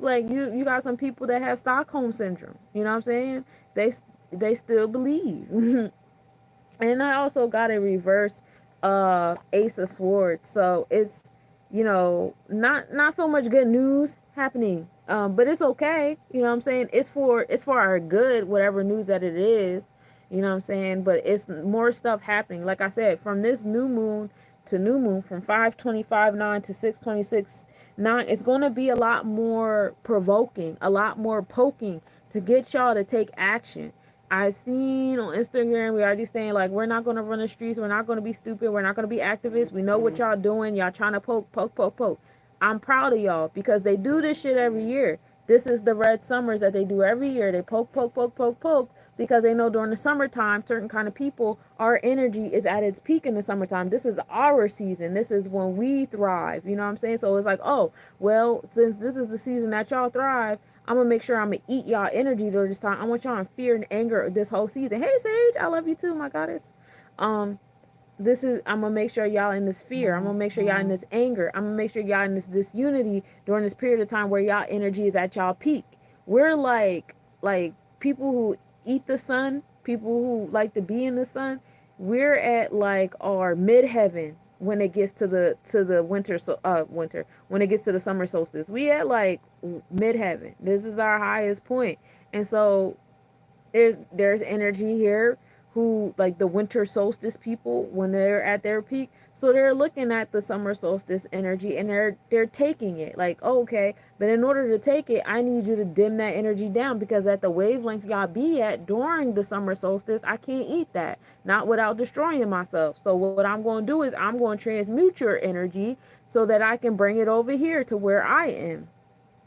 Like, you got some people that have Stockholm syndrome. You know what I'm saying? They still believe. And I also got a reverse Ace of Swords. So it's, not so much good news happening. But it's okay. You know what I'm saying? It's for our good, whatever news that it is. You know what I'm saying? But it's more stuff happening. Like I said, from this new moon to new moon, from 525-9 to 626-9, it's going to be a lot more provoking, a lot more poking to get y'all to take action. I seen on Instagram, we already saying like, we're not gonna run the streets, we're not gonna be stupid, we're not gonna be activists. We know what y'all doing. Y'all trying to poke. I'm proud of y'all because they do this shit every year. This is the red summers that they do every year. They poke because they know during the summertime, certain kind of people, our energy is at its peak in the summertime. This is our season. This is when we thrive. You know what I'm saying? So it's like, oh, well, since this is the season that y'all thrive, I'm gonna make sure I'm gonna eat y'all energy during this time. I want y'all in fear and anger this whole season. Hey Sage, I love you too, my goddess. Um, I'm gonna make sure y'all in this fear. I'm gonna make sure y'all in this anger. I'm gonna make sure y'all in this disunity during this period of time where y'all energy is at y'all peak. We're like people who eat the sun, people who like to be in the sun. We're at like our midheaven when it gets to the winter, when it gets to the summer solstice. We at like midheaven. This is our highest point. And so there's energy here who like the winter solstice people when they're at their peak. So they're looking at the summer solstice energy and they're taking it like, oh, okay, but in order to take it, I need you to dim that energy down, because at the wavelength y'all be at during the summer solstice, I can't eat that, not without destroying myself. So what I'm going to do is I'm going to transmute your energy so that I can bring it over here to where I am.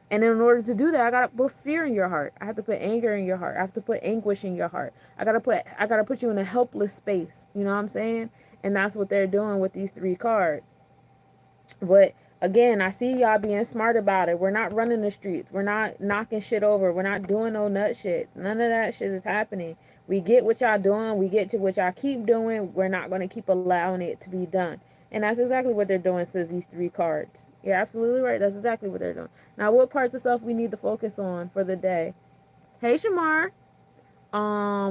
And in order to do that, I gotta put fear in your heart. I have to put anger in your heart. I have to put anguish in your heart. I gotta put you in a helpless space. You know what I'm saying? And that's what they're doing with these three cards. But Again, I see y'all being smart about it. We're not running the streets. We're not knocking shit over. We're not doing no nut shit. None of that shit is happening. We get what y'all doing. We get to what y'all keep doing. We're not going to keep allowing it to be done. And that's exactly what they're doing, says these three cards. You're absolutely right. That's exactly what they're doing. Now, what parts of self we need to focus on for the day? Hey, Shamar.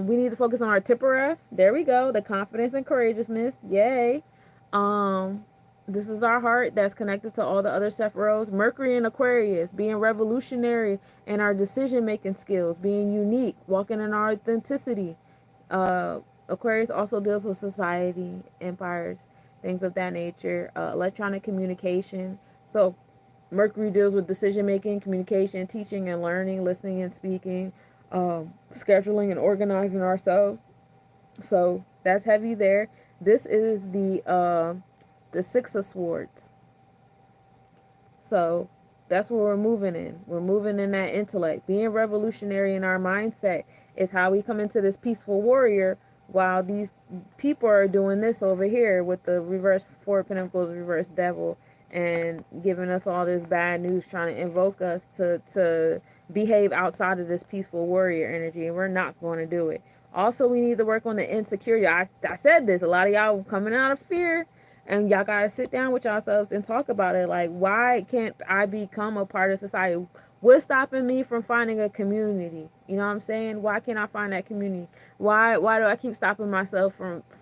We need to focus on our Tippereth. There we go. The confidence and courageousness. Yay. Um, this is our heart that's connected to all the other Sephiroths. Mercury and Aquarius, being revolutionary in our decision making skills, being unique, walking in our authenticity. Uh, Aquarius also deals with society, empires, things of that nature, electronic communication. So Mercury deals with decision making, communication, teaching and learning, listening and speaking, scheduling and organizing ourselves. So that's heavy there. This is the Six of Swords. So that's where we're moving in. We're moving in that intellect. Being revolutionary in our mindset is how we come into this peaceful warrior, while these people are doing this over here with the reverse Four of Pentacles, reverse devil, and giving us all this bad news, trying to invoke us to behave outside of this peaceful warrior energy, and we're not going to do it. Also, we need to work on the insecurity. I said this, a lot of y'all coming out of fear, and y'all gotta sit down with yourselves and talk about it. Like, why can't I become a part of society? What's stopping me from finding a community? You know what I'm saying? Why can't I find that community? Why do I keep stopping myself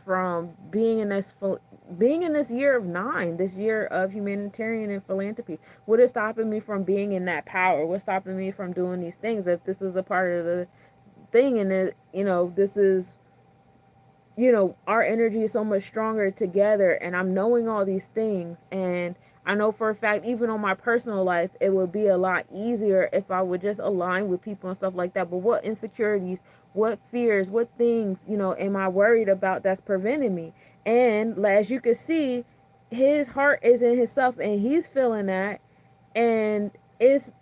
from being in this year of 9, this year of humanitarian and philanthropy? What is stopping me from being in that power? What's stopping me from doing these things? If this is a part of the thing, and it, this is, our energy is so much stronger together, and I'm knowing all these things, and I know for a fact, even on my personal life, it would be a lot easier if I would just align with people and stuff like that. But what insecurities, what fears, what things, am I worried about that's preventing me? And as you can see, his heart is in himself, and he's feeling that, and it's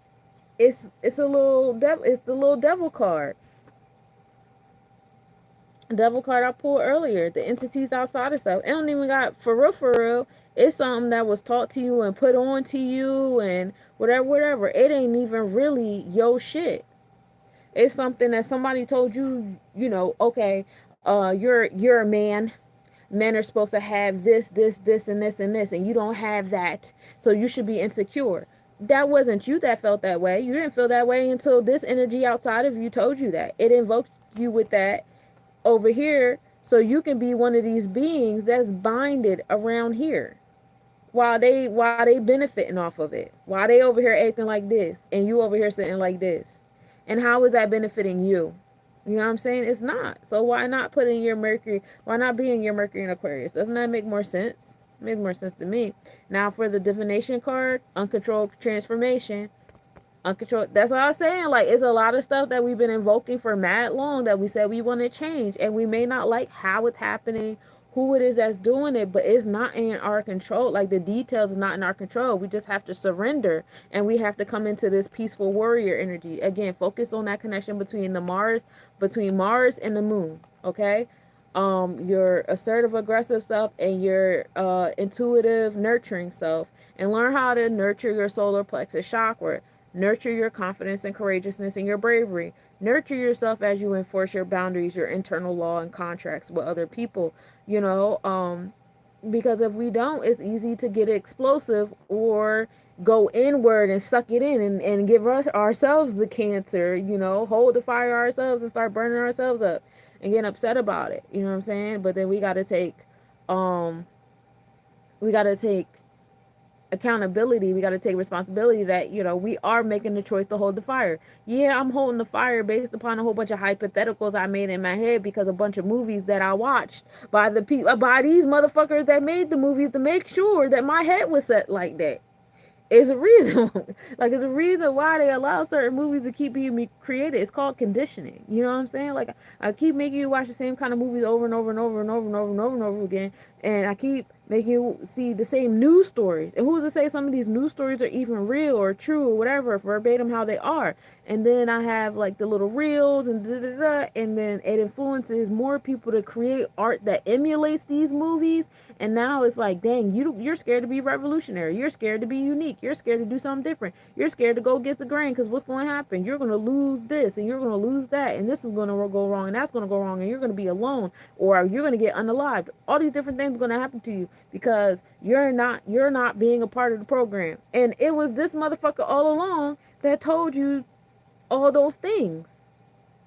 a little devil. It's the little devil card. Devil card I pulled earlier, the entities outside of stuff. It don't even got for real, for real. It's something that was taught to you and put on to you and whatever, whatever. It ain't even really your shit. It's something that somebody told you, okay, you're a man. Men are supposed to have this, and this, and this, and you don't have that. So you should be insecure. That wasn't you that felt that way. You didn't feel that way until this energy outside of you told you that. It invoked you with that over here, so you can be one of these beings that's binded around here, while they benefiting off of it, while they over here acting like this and you over here sitting like this. And how is that benefiting you? You know what I'm saying? It's not. So why not put in your Mercury? Why not be in your Mercury in Aquarius? Doesn't that make more sense? It makes more sense to me. Now for the divination card, uncontrolled transformation. Uncontrolled. That's what I was saying. Like, it's a lot of stuff that we've been invoking for mad long that we said we want to change, and we may not like how it's happening, who it is that's doing it, but it's not in our control. Like, the details is not in our control. We just have to surrender, and we have to come into this peaceful warrior energy again. Focus on that connection between Mars and the moon. Okay. Your assertive aggressive self and your intuitive nurturing self, and learn how to nurture your solar plexus chakra. Nurture your confidence and courageousness and your bravery. Nurture yourself as you enforce your boundaries, your internal law and contracts with other people. Because if we don't, it's easy to get explosive or go inward and suck it in, and give ourselves the cancer, hold the fire ourselves and start burning ourselves up and getting upset about it. You know what I'm saying? But then we got to take accountability. We got to take responsibility that we are making the choice to hold the fire. Yeah, I'm holding the fire based upon a whole bunch of hypotheticals I made in my head, because a bunch of movies that I watched by these motherfuckers that made the movies to make sure that my head was set like that. It's a reason. Like, it's a reason why they allow certain movies to keep being created. It's called conditioning. You know what I'm saying? Like, I keep making you watch the same kind of movies over and over and over and over and over and over and over again, and I keep making you see the same news stories. And who's to say some of these news stories are even real or true or whatever, verbatim how they are. And then I have like the little reels and da da da, and then it influences more people to create art that emulates these movies. And now it's like, dang, you're scared to be revolutionary. You're scared to be unique. You're scared to do something different. You're scared to go against the grain because what's going to happen? You're going to lose this and you're going to lose that, and this is going to go wrong and that's going to go wrong, and you're going to be alone, or you're going to get unalived. All these different things are going to happen to you because you're not being a part of the program. And it was this motherfucker all along that told you all those things.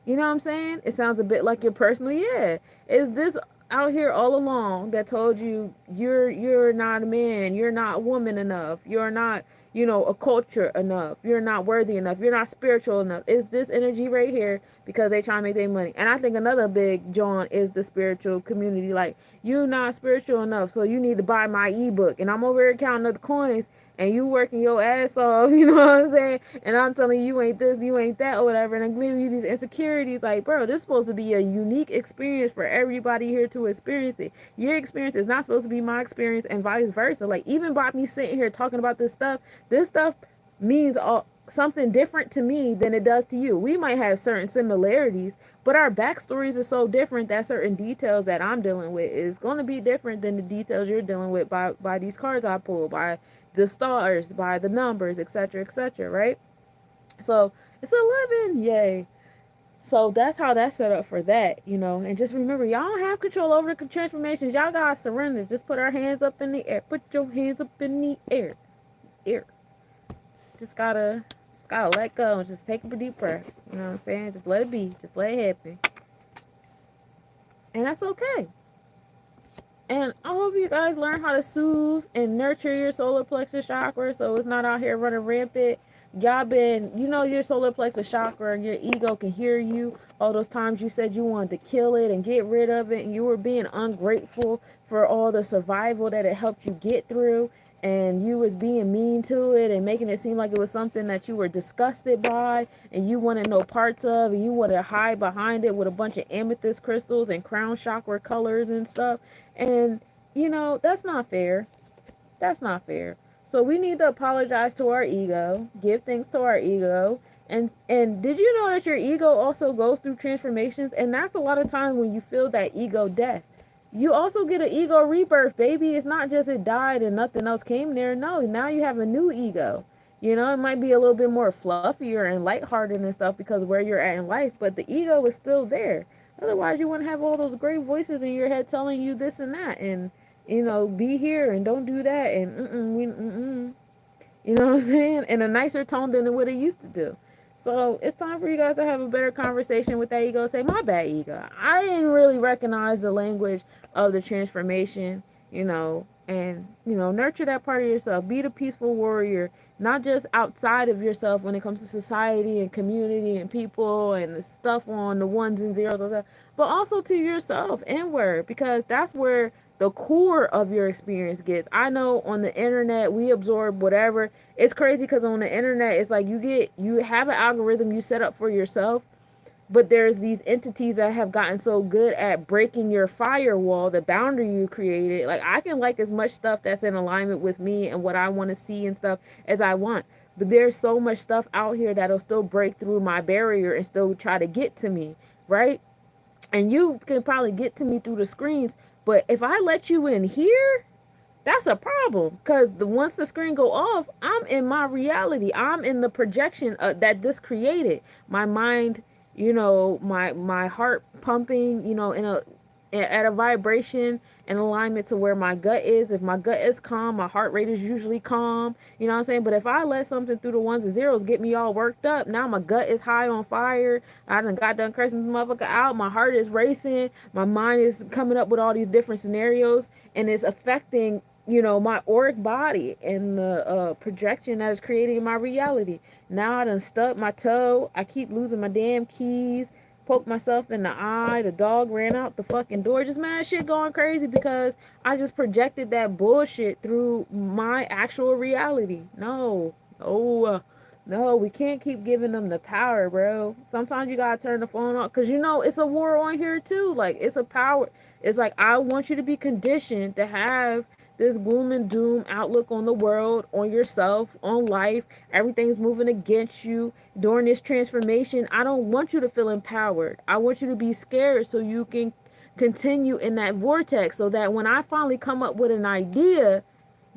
You know what I'm saying? It sounds a bit like your personal. Yeah. Is this out here all along that told you you're not a man, you're not woman enough, you're not, a culture enough, you're not worthy enough, you're not spiritual enough? Is this energy right here because they try to make their money? And I think another big John is the spiritual community. Like, you're not spiritual enough, so you need to buy my ebook. And I'm over here counting up the coins and you working your ass off, you know what I'm saying? And I'm telling you ain't this, you ain't that, or whatever. And I'm giving you these insecurities. Like, bro, this is supposed to be a unique experience for everybody here to experience it. Your experience is not supposed to be my experience, and vice versa. Like, even by me sitting here talking about this stuff means something different to me than it does to you. We might have certain similarities, but our backstories are so different that certain details that I'm dealing with is going to be different than the details you're dealing with by these cards I pull, by the stars, by the numbers, etc., right? So it's 11, yay. So that's how that's set up for that, and just remember, y'all don't have control over the transformations. Y'all gotta surrender. Just put our hands up in the air. Put your hands up in the air. Just gotta let go and just take a deep breath. You know what I'm saying? Just let it be. Just let it happen. And that's okay. And I hope you guys learn how to soothe and nurture your solar plexus chakra so it's not out here running rampant. Y'all been, your solar plexus chakra and your ego can hear you. All those times you said you wanted to kill it and get rid of it, and you were being ungrateful for all the survival that it helped you get through, and you was being mean to it and making it seem like it was something that you were disgusted by and you wanted no parts of, and you wanted to hide behind it with a bunch of amethyst crystals and crown chakra colors and stuff. And that's not fair. That's not fair. So we need to apologize to our ego, give thanks to our ego. And did you know that your ego also goes through transformations? And that's a lot of times when you feel that ego death. You also get an ego rebirth, baby. It's not just it died and nothing else came there. No, now you have a new ego. It might be a little bit more fluffier and lighthearted and stuff because where you're at in life, but the ego is still there. Otherwise, you wouldn't have all those great voices in your head telling you this and that, and be here and don't do that, and you know what I'm saying? In a nicer tone than what it used to do. So it's time for you guys to have a better conversation with that ego. Say, my bad, ego. I didn't really recognize the language of the transformation, and, nurture that part of yourself. Be the peaceful warrior, not just outside of yourself when it comes to society and community and people and the stuff on the ones and zeros, but also to yourself inward, because that's where the core of your experience gets. I know on the internet we absorb whatever. It's crazy because on the internet it's like you have an algorithm you set up for yourself, but there's these entities that have gotten so good at breaking your firewall, the boundary you created. Like, I can like as much stuff that's in alignment with me and what I want to see and stuff as I want, but there's so much stuff out here that'll still break through my barrier and still try to get to me, right? And you can probably get to me through the screens, but if I let you in here, that's a problem, because once the screen go off, I'm in my reality. I'm in the projection that this created. My mind, my heart pumping, at a vibration and alignment to where my gut is. If my gut is calm, my heart rate is usually calm. You know what I'm saying? But if I let something through the ones and zeros get me all worked up, now my gut is high on fire. I done cursing this motherfucker out. My heart is racing. My mind is coming up with all these different scenarios, and it's affecting my auric body and the projection that is creating my reality. Now I done stuck my toe. I keep losing my damn keys. Poked myself in the eye. The dog ran out the fucking door. Just mad shit going crazy because I just projected that bullshit through my actual reality. No, we can't keep giving them the power, bro. Sometimes you gotta turn the phone off, because it's a war on here too. Like, it's a power. It's like, I want you to be conditioned to have this gloom and doom outlook on the world, on yourself, on life. Everything's moving against you during this transformation. I don't want you to feel empowered. I want you to be scared so you can continue in that vortex, so that when I finally come up with an idea,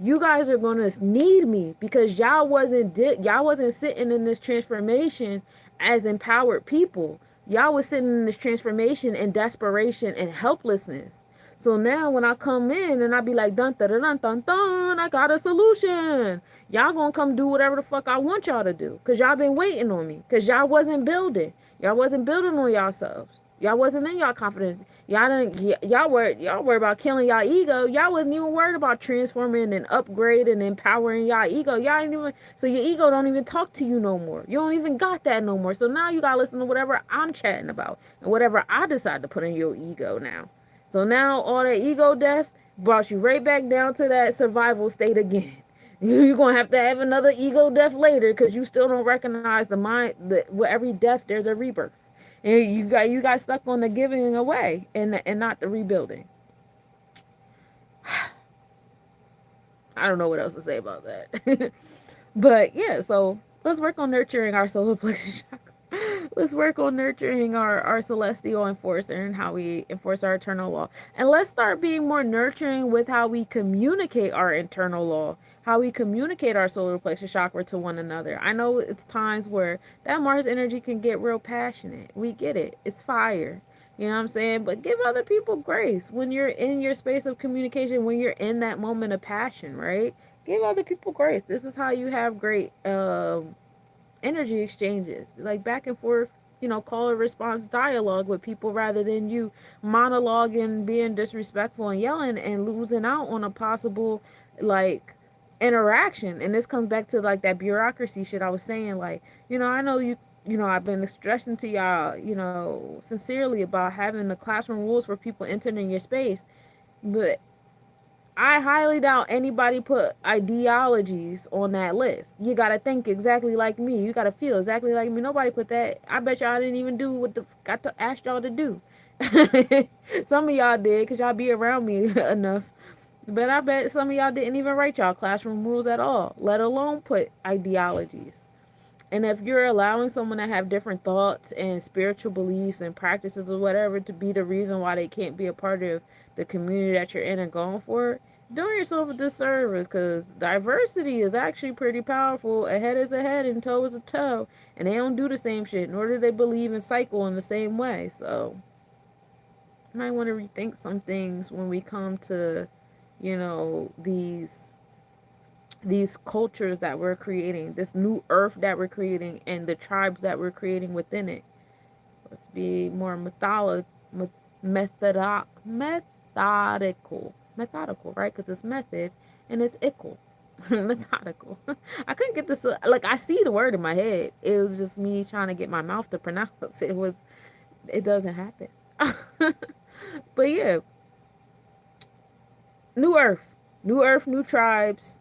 you guys are gonna need me, because y'all wasn't sitting in this transformation as empowered people. Y'all was sitting in this transformation in desperation and helplessness. So now when I come in and I be like, dun dun dun dun dun, I got a solution. Y'all gonna come do whatever the fuck I want y'all to do, cause y'all been waiting on me, cause y'all wasn't building. Y'all wasn't building on yourselves. Y'all wasn't in y'all confidence. Y'all worried about killing y'all ego. Y'all wasn't even worried about transforming and upgrading and empowering y'all ego. Y'all ain't even, so your ego don't even talk to you no more. You don't even got that no more. So now you gotta listen to whatever I'm chatting about and whatever I decide to put in your ego now. So now all that ego death brought you right back down to that survival state again. You're gonna have to have another ego death later, because you still don't recognize the mind that with every death there's a rebirth. And you got stuck on the giving away and not the rebuilding. I don't know what else to say about that. But yeah, so let's work on nurturing our solar plexus chakra. Let's work on nurturing our celestial enforcer and how we enforce our eternal law. And let's start being more nurturing with how we communicate our internal law, how we communicate our solar plexus chakra to one another. I know it's times where that Mars energy can get real passionate. We get it. It's fire. You know what I'm saying? But give other people grace when you're in your space of communication, when you're in that moment of passion, right? Give other people grace. This is how you have great energy exchanges, like back and forth, call and response dialogue with people, rather than you monologuing, being disrespectful and yelling and losing out on a possible like interaction. And this comes back to like that bureaucracy shit I was saying. Like, I know I've been stressing to y'all, sincerely about having the classroom rules for people entering your space, but I highly doubt anybody put ideologies on that list. You gotta think exactly like me. You gotta feel exactly like me. Nobody put that. I bet y'all didn't even do what the got to ask y'all to do. Some of y'all did, because y'all be around me enough. But I bet some of y'all didn't even write y'all classroom rules at all, let alone put ideologies. And if you're allowing someone to have different thoughts and spiritual beliefs and practices or whatever to be the reason why they can't be a part of the community that you're in and going for, doing yourself a disservice, because diversity is actually pretty powerful. A head is a head and toe is a toe. And they don't do the same shit, nor do they believe in cycle in the same way. So you might want to rethink some things when we come to, these cultures that we're creating, this new earth that we're creating, and the tribes that we're creating within it. Let's be more methodical, right? Because it's method and it's ickle. Methodical. I couldn't get this, like, I see the word in my head. It was just me trying to get my mouth to pronounce it. It doesn't happen. But yeah, new earth, new tribes.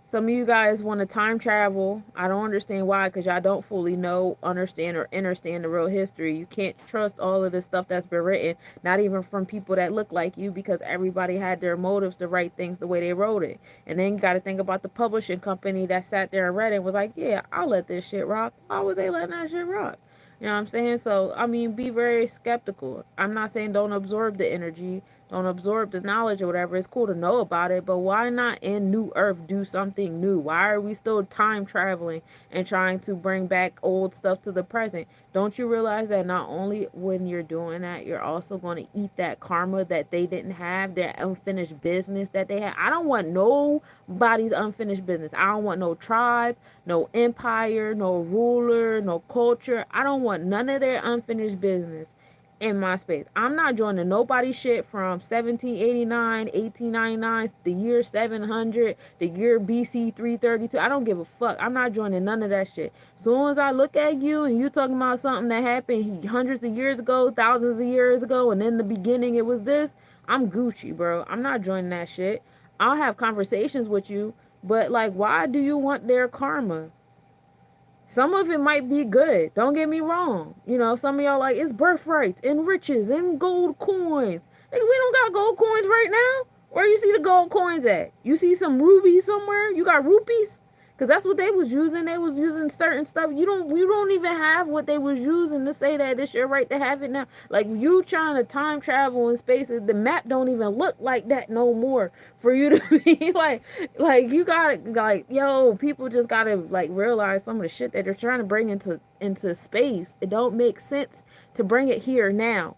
Some of you guys want to time travel. I don't understand why, because y'all don't fully understand, or understand the real history. You can't trust all of the stuff that's been written, not even from people that look like you, because everybody had their motives to write things the way they wrote it. And then you got to think about the publishing company that sat there and read it and was like, yeah, I'll let this shit rock. Why was they letting that shit rock? You know what I'm saying? So, I mean, be very skeptical. I'm not saying don't absorb the energy, don't absorb the knowledge or whatever. It's cool to know about it, but why not in New Earth do something new? Why are we still time traveling and trying to bring back old stuff to the present? Don't you realize that not only when you're doing that, you're also going to eat that karma that they didn't have, their unfinished business that they had? I don't want nobody's unfinished business. I don't want no tribe, no empire, no ruler, no culture. I don't want none of their unfinished business in my space. I'm not joining nobody's shit from 1789, 1899, the year 700, the year BC 332. I don't give a fuck. I'm not joining none of that shit. As soon as I look at you and you talking about something that happened hundreds of years ago, thousands of years ago, and in the beginning it was this, I'm Gucci, bro. I'm not joining that shit. I'll have conversations with you, but like, why do you want their karma? Some of it might be good. Don't get me wrong. Some of y'all like, it's birthrights and riches and gold coins. Like, we don't got gold coins right now. Where you see the gold coins at? You see some rubies somewhere? You got rupees? Cause that's what they was using. They was using certain stuff. You don't even have what they was using to say that it's your right to have it now. Like you trying to time travel in spaces, the map don't even look like that no more. For you to be like you gotta like yo, people just gotta like realize some of the shit that they're trying to bring into space. It don't make sense to bring it here now.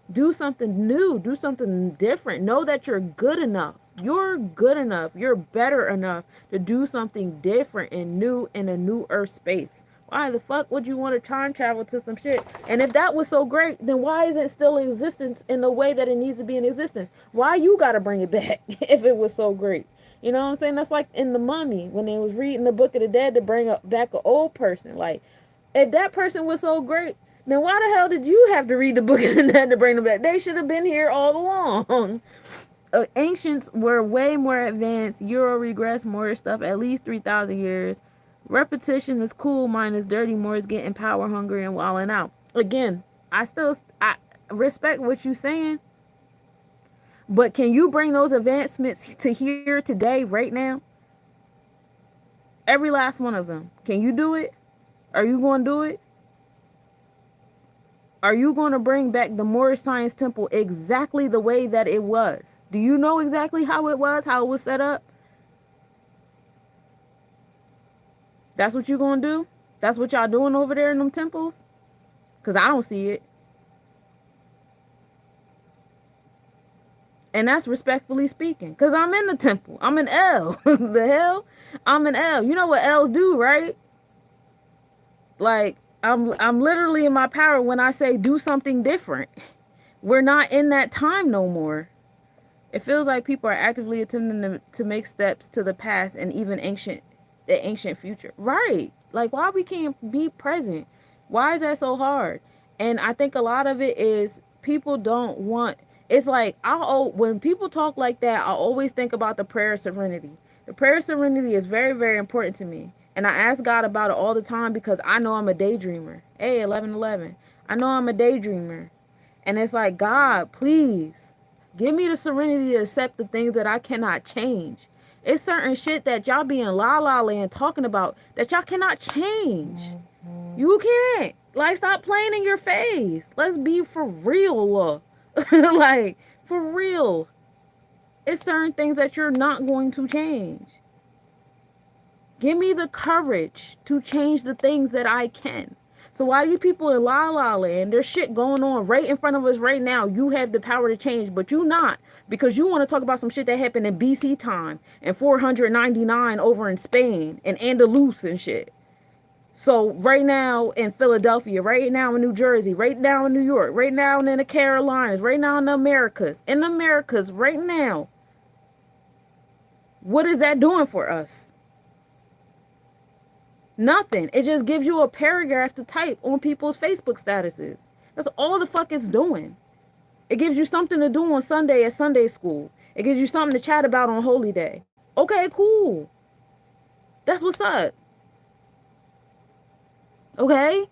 Do something new, do something different. Know that you're good enough. You're good enough. You're better enough to do something different and new in a new earth space. Why the fuck would you want to time travel to some shit? And if that was so great, then why is it still in existence in the way that it needs to be in existence? Why you gotta bring it back if it was so great? You know what I'm saying? That's like in The Mummy when they was reading the Book of the Dead to bring back an old person. Like, if that person was so great, then why the hell did you have to read the Book of the Dead to bring them back? They should have been here all along. Ancients were way more advanced. Euro regress, more stuff, at least 3,000 years. Repetition is cool, mine is dirty, more is getting power hungry and wilding out. Again, I respect what you're saying, but can you bring those advancements to here today, right now? Every last one of them. Can you do it? Are you going to do it? Are you going to bring back the Moorish Science Temple exactly the way that it was? Do you know exactly how it was set up? That's what you're going to do? That's what y'all doing over there in them temples? Because I don't see it. And that's respectfully speaking. Because I'm in the temple. I'm an L. The hell? I'm an L. You know what L's do, right? Like, I'm literally in my power when I say do something different. We're not in that time no more. It feels like people are actively attempting to make steps to the past and even the ancient future. Right. Like, why we can't be present? Why is that so hard? And I think a lot of it is people don't want, it's like, when people talk like that, I always think about the prayer of serenity. The prayer of serenity is very, very important to me. And I ask God about it all the time because I know I'm a daydreamer. Hey, 11:11. I know I'm a daydreamer. And it's like, God, please give me the serenity to accept the things that I cannot change. It's certain shit that y'all be in la la land talking about that y'all cannot change. You can't. Like, stop playing in your face. Let's be for real. Like, for real. It's certain things that you're not going to change. Give me the courage to change the things that I can. So while you people in La La Land, there's shit going on right in front of us right now. You have the power to change, but you not. Because you want to talk about some shit that happened in BC time and 499 over in Spain and Andalus and shit. So right now in Philadelphia, right now in New Jersey, right now in New York, right now in the Carolinas, right now in the Americas right now. What is that doing for us? Nothing. It just gives you a paragraph to type on people's Facebook statuses. That's all the fuck it's doing. It gives you something to do on Sunday at Sunday school. It gives you something to chat about on Holy Day. Okay, cool. That's what's up. Okay?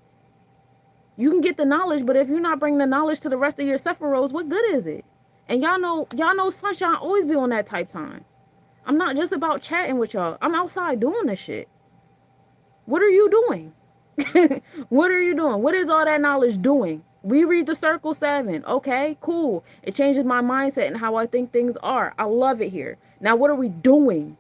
You can get the knowledge, but if you're not bringing the knowledge to the rest of your Sephiroths, what good is it? And y'all know Sunshine always be on that type time. I'm not just about chatting with y'all. I'm outside doing this shit. What are you doing? What are you doing? What is all that knowledge doing? We read the Circle 7. Okay, cool. It changes my mindset and how I think things are. I love it here. Now, what are we doing?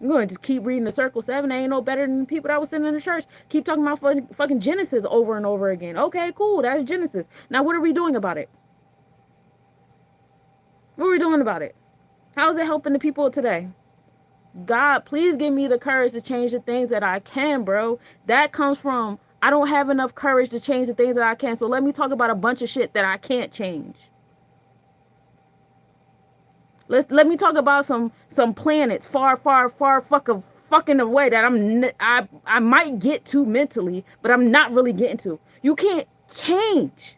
You're going to just keep reading the Circle 7. They ain't no better than the people that was sitting in the church. Keep talking about fucking Genesis over and over again. Okay, cool. That is Genesis. Now, what are we doing about it? What are we doing about it? How is it helping the people today? God, please give me the courage to change the things that I can, bro. That comes from, I don't have enough courage to change the things that I can. So let me talk about a bunch of shit that I can't change. Let me talk about some planets far fucking away that I might get to mentally, but I'm not really getting to. You can't change.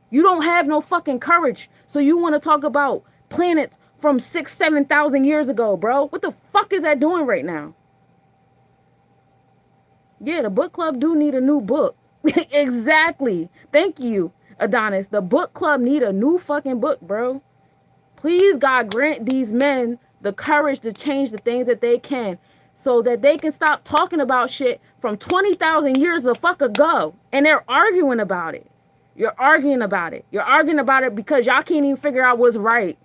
You don't have no fucking courage. So you want to talk about planets from 6,000-7,000 years ago, bro? What the fuck is that doing right now? Yeah, the book club do need a new book. Exactly. Thank you, Adonis. The book club need a new fucking book, bro. Please, God, grant these men the courage to change the things that they can, so that they can stop talking about shit from 20,000 years the fuck ago. And they're arguing about it. You're arguing about it. You're arguing about it because y'all can't even figure out what's right.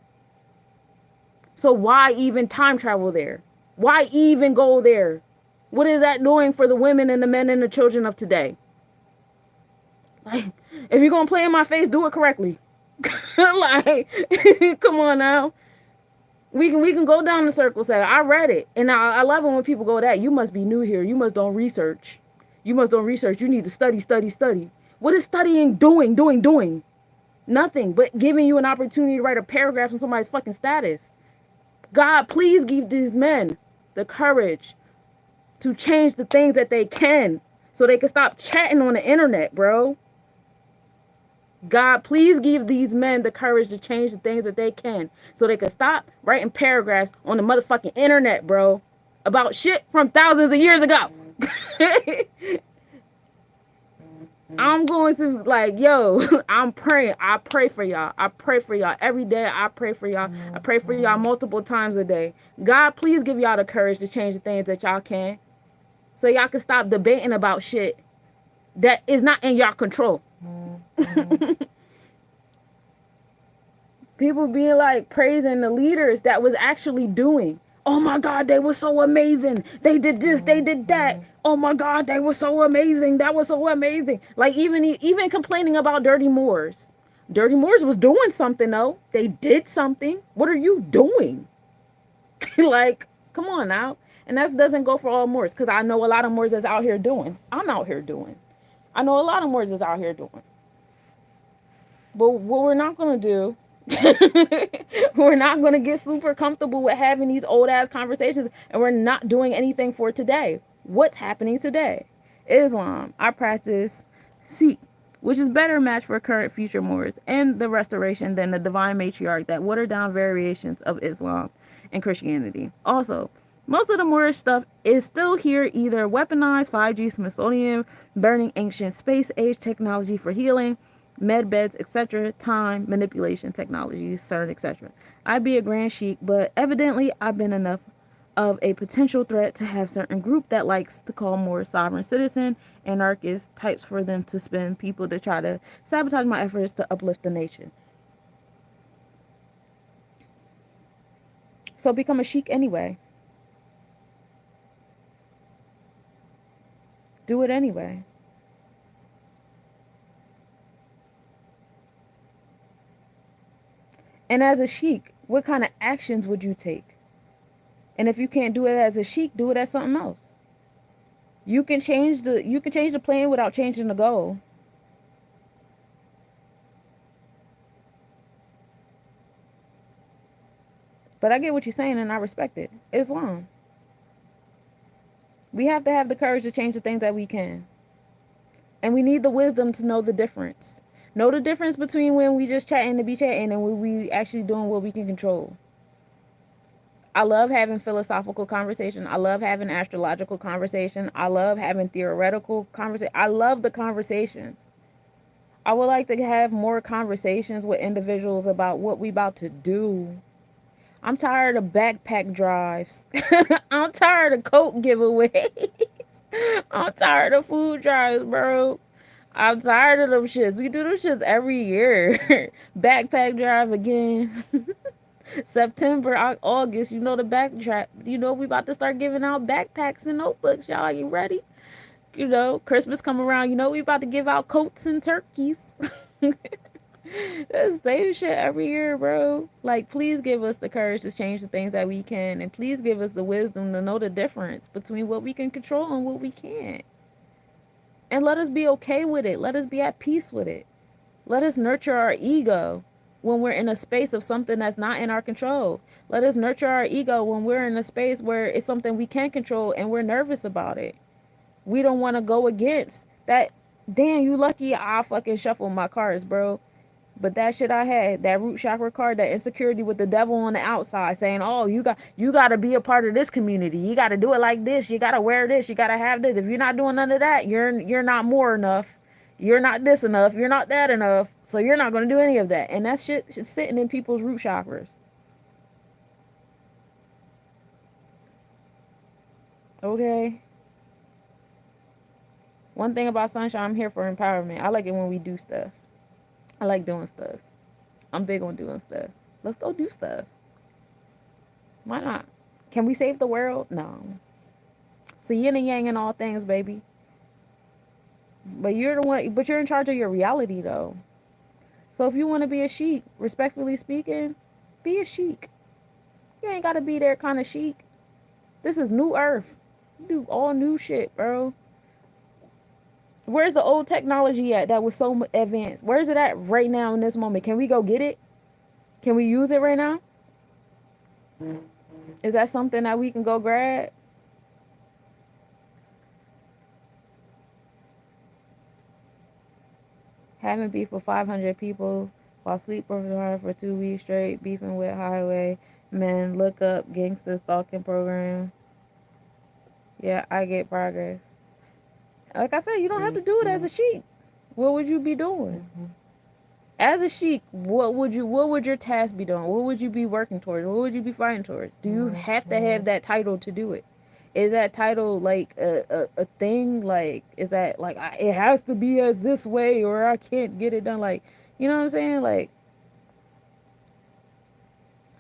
So why even time travel there? Why even go there? What is that doing for the women and the men and the children of today? Like, if you're gonna play in my face, do it correctly. Like, come on now. We can go down the circle, say, I read it. And I love it when people go that. You must be new here. You must don't research. You must don't research. You need to study, study, study. What is studying doing? Nothing but giving you an opportunity to write a paragraph on somebody's fucking status. God, please give these men the courage to change the things that they can, so they can stop chatting on the internet, bro. God, please give these men the courage to change the things that they can, so they can stop writing paragraphs on the motherfucking internet, bro, about shit from thousands of years ago. I'm going to, like, yo, I'm praying. I pray for y'all. I pray for y'all every day. I pray for y'all. I pray for y'all multiple times a day. God, please give y'all the courage to change the things that y'all can, so y'all can stop debating about shit that is not in y'all control. People being like praising the leaders that was actually doing. Oh my God, they were so amazing. They did this, they did that. Oh my God, they were so amazing. That was so amazing. Like even complaining about Dirty Moors. Dirty Moors was doing something though. They did something. What are you doing? Like, come on now. And that doesn't go for all Moors, because I know a lot of Moors that's out here doing. I'm out here doing. I know a lot of Moors that's out here doing. But what we're not going to do, we're not going to get super comfortable with having these old ass conversations, and we're not doing anything for today. What's happening today? Islam. I practice Sikh, which is better match for current future Moors and the restoration than the divine matriarch that watered down variations of Islam and Christianity. Also, most of the Moorish stuff is still here, either weaponized 5G Smithsonian, burning ancient space age technology for healing, med beds, etc., time manipulation technologies, CERN, etc. I'd be a grand sheik, but evidently I've been enough of a potential threat to have certain group that likes to call more sovereign citizen, anarchist types for them to spend people to try to sabotage my efforts to uplift the nation. So become a sheik anyway. Do it anyway. And as a sheik, what kind of actions would you take? And if you can't do it as a sheik, do it as something else. You can change the plan without changing the goal. But I get what you're saying, and I respect it. Islam. We have to have the courage to change the things that we can. And we need the wisdom to know the difference. Know the difference between when we just chatting to be chatting and when we actually doing what we can control. I love having philosophical conversation. I love having astrological conversation. I love having theoretical conversation. I love the conversations. I would like to have more conversations with individuals about what we about to do. I'm tired of backpack drives. I'm tired of coat giveaways. I'm tired of food drives, bro. I'm tired of them shits. We do them shits every year. Backpack drive again. September, August, you know the backtrack. You know we about to start giving out backpacks and notebooks. Y'all, are you ready? You know, Christmas come around. You know we about to give out coats and turkeys. That's the same shit every year, bro. Like, please give us the courage to change the things that we can, and please give us the wisdom to know the difference between what we can control and what we can't. And let us be okay with it. Let us be at peace with it. Let us nurture our ego when we're in a space of something that's not in our control. Let us nurture our ego when we're in a space where it's something we can't control and we're nervous about it. We don't want to go against that. Damn, you lucky I fucking shuffled my cards, bro. But that shit I had, that root chakra card, that insecurity with the devil on the outside saying, oh, you got to be a part of this community. You got to do it like this. You got to wear this. You got to have this. If you're not doing none of that, you're not more enough. You're not this enough. You're not that enough. So you're not going to do any of that. And that shit is sitting in people's root chakras. Okay? One thing about Sunshine, I'm here for empowerment. I like it when we do stuff. I like doing stuff. I'm big on doing stuff. Let's go do stuff. Why not? Can we save the world? No. So yin and yang in all things, baby. But you're the one. But you're in charge of your reality, though. So if you want to be a sheik, respectfully speaking, be a sheik. You ain't gotta be there kind of chic. This is new earth. You do all new shit, bro. Where's the old technology at that was so advanced? Where's it at right now in this moment? Can we go get it? Can we use it right now? Is that something that we can go grab? Having beef with 500 people while sleep for 2 weeks straight, beefing with highway men, look up gangster stalking program. Yeah, I get progress. Like I said, you don't have to do it as a sheik. What would you be doing? As a sheik, what would your task be doing? What would you be working towards? What would you be fighting towards? Do you have to have that title to do it? Is that title like a thing? Like, is that like it has to be as this way or I can't get it done? Like, you know what I'm saying? Like,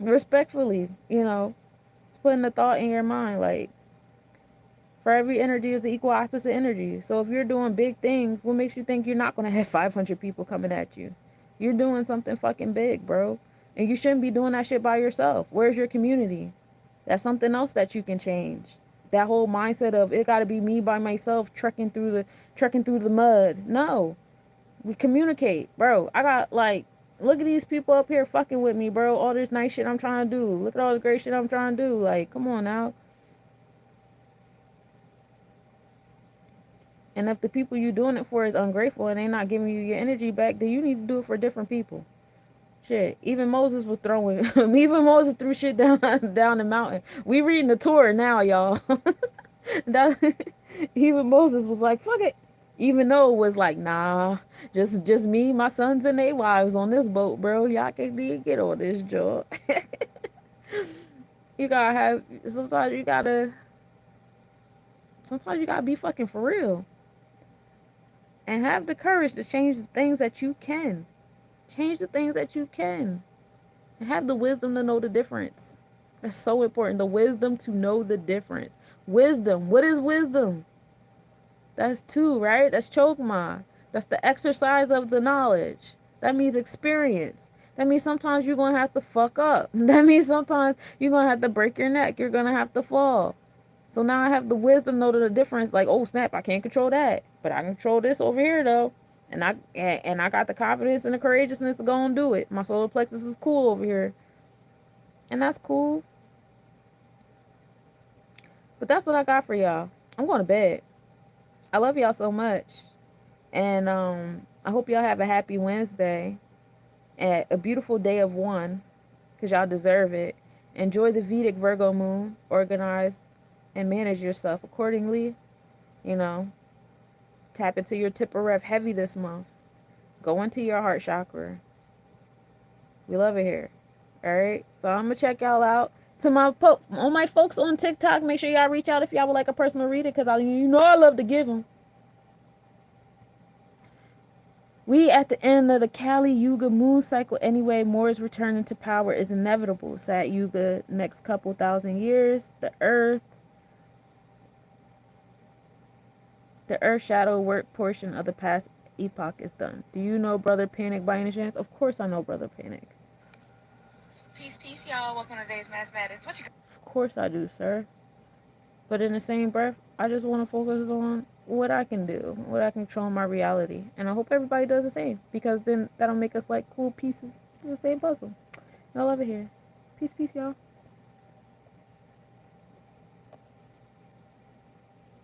respectfully, it's putting a thought in your mind. Like, for every energy is the equal opposite energy. So if you're doing big things, what makes you think you're not going to have 500 people coming at you? You're doing something fucking big, bro. And you shouldn't be doing that shit by yourself. Where's your community? That's something else that you can change. That whole mindset of it got to be me by myself trekking through the mud. No. We communicate, bro. I got like look at these people up here fucking with me, bro. All this nice shit I'm trying to do. Look at all the great shit I'm trying to do. Like, come on now. And if the people you doing it for is ungrateful and they not giving you your energy back, then you need to do it for different people. Shit, even Moses was throwing. Even Moses threw shit down down the mountain. We reading the Torah now, y'all. Even Moses was like, "Fuck it." Even though it was like, nah, just me, my sons, and their wives on this boat, bro. Y'all can't get on this job. you gotta have. Sometimes you gotta be fucking for real. And have the courage to change the things that you can. Change the things that you can. And have the wisdom to know the difference. That's so important. The wisdom to know the difference. Wisdom. What is wisdom? That's two, right? That's chokma. That's the exercise of the knowledge. That means experience. That means sometimes you're going to have to fuck up. That means sometimes you're going to have to break your neck. You're going to have to fall. So now I have the wisdom to know the difference. Like, oh snap, I can't control that, but I can control this over here though. And I got the confidence and the courageousness to go and do it. My solar plexus is cool over here, and that's cool. But that's what I got for y'all. I'm going to bed. I love y'all so much, and I hope y'all have a happy Wednesday, and a beautiful day of one, cause y'all deserve it. Enjoy the Vedic Virgo moon. Organize and manage yourself accordingly. You know, tap into your Tipper heavy this month. Go into your heart chakra. We love it here. All right. So I'm gonna check y'all out. To all my folks on TikTok, make sure y'all reach out if y'all would like a personal reading, because I love to give them. We at the end of the Kali Yuga moon cycle anyway. Moore's returning to power is inevitable. Sat Yuga next couple thousand years. The Earth shadow work portion of the past epoch is done. Do you know Brother Panic by any chance? Of course I know Brother Panic. Peace, y'all. Welcome to today's mathematics. Of course I do, sir. But in the same breath, I just want to focus on what I can do, what I can control in my reality. And I hope everybody does the same, because then that'll make us like cool pieces to the same puzzle. And I love it here. Peace, y'all.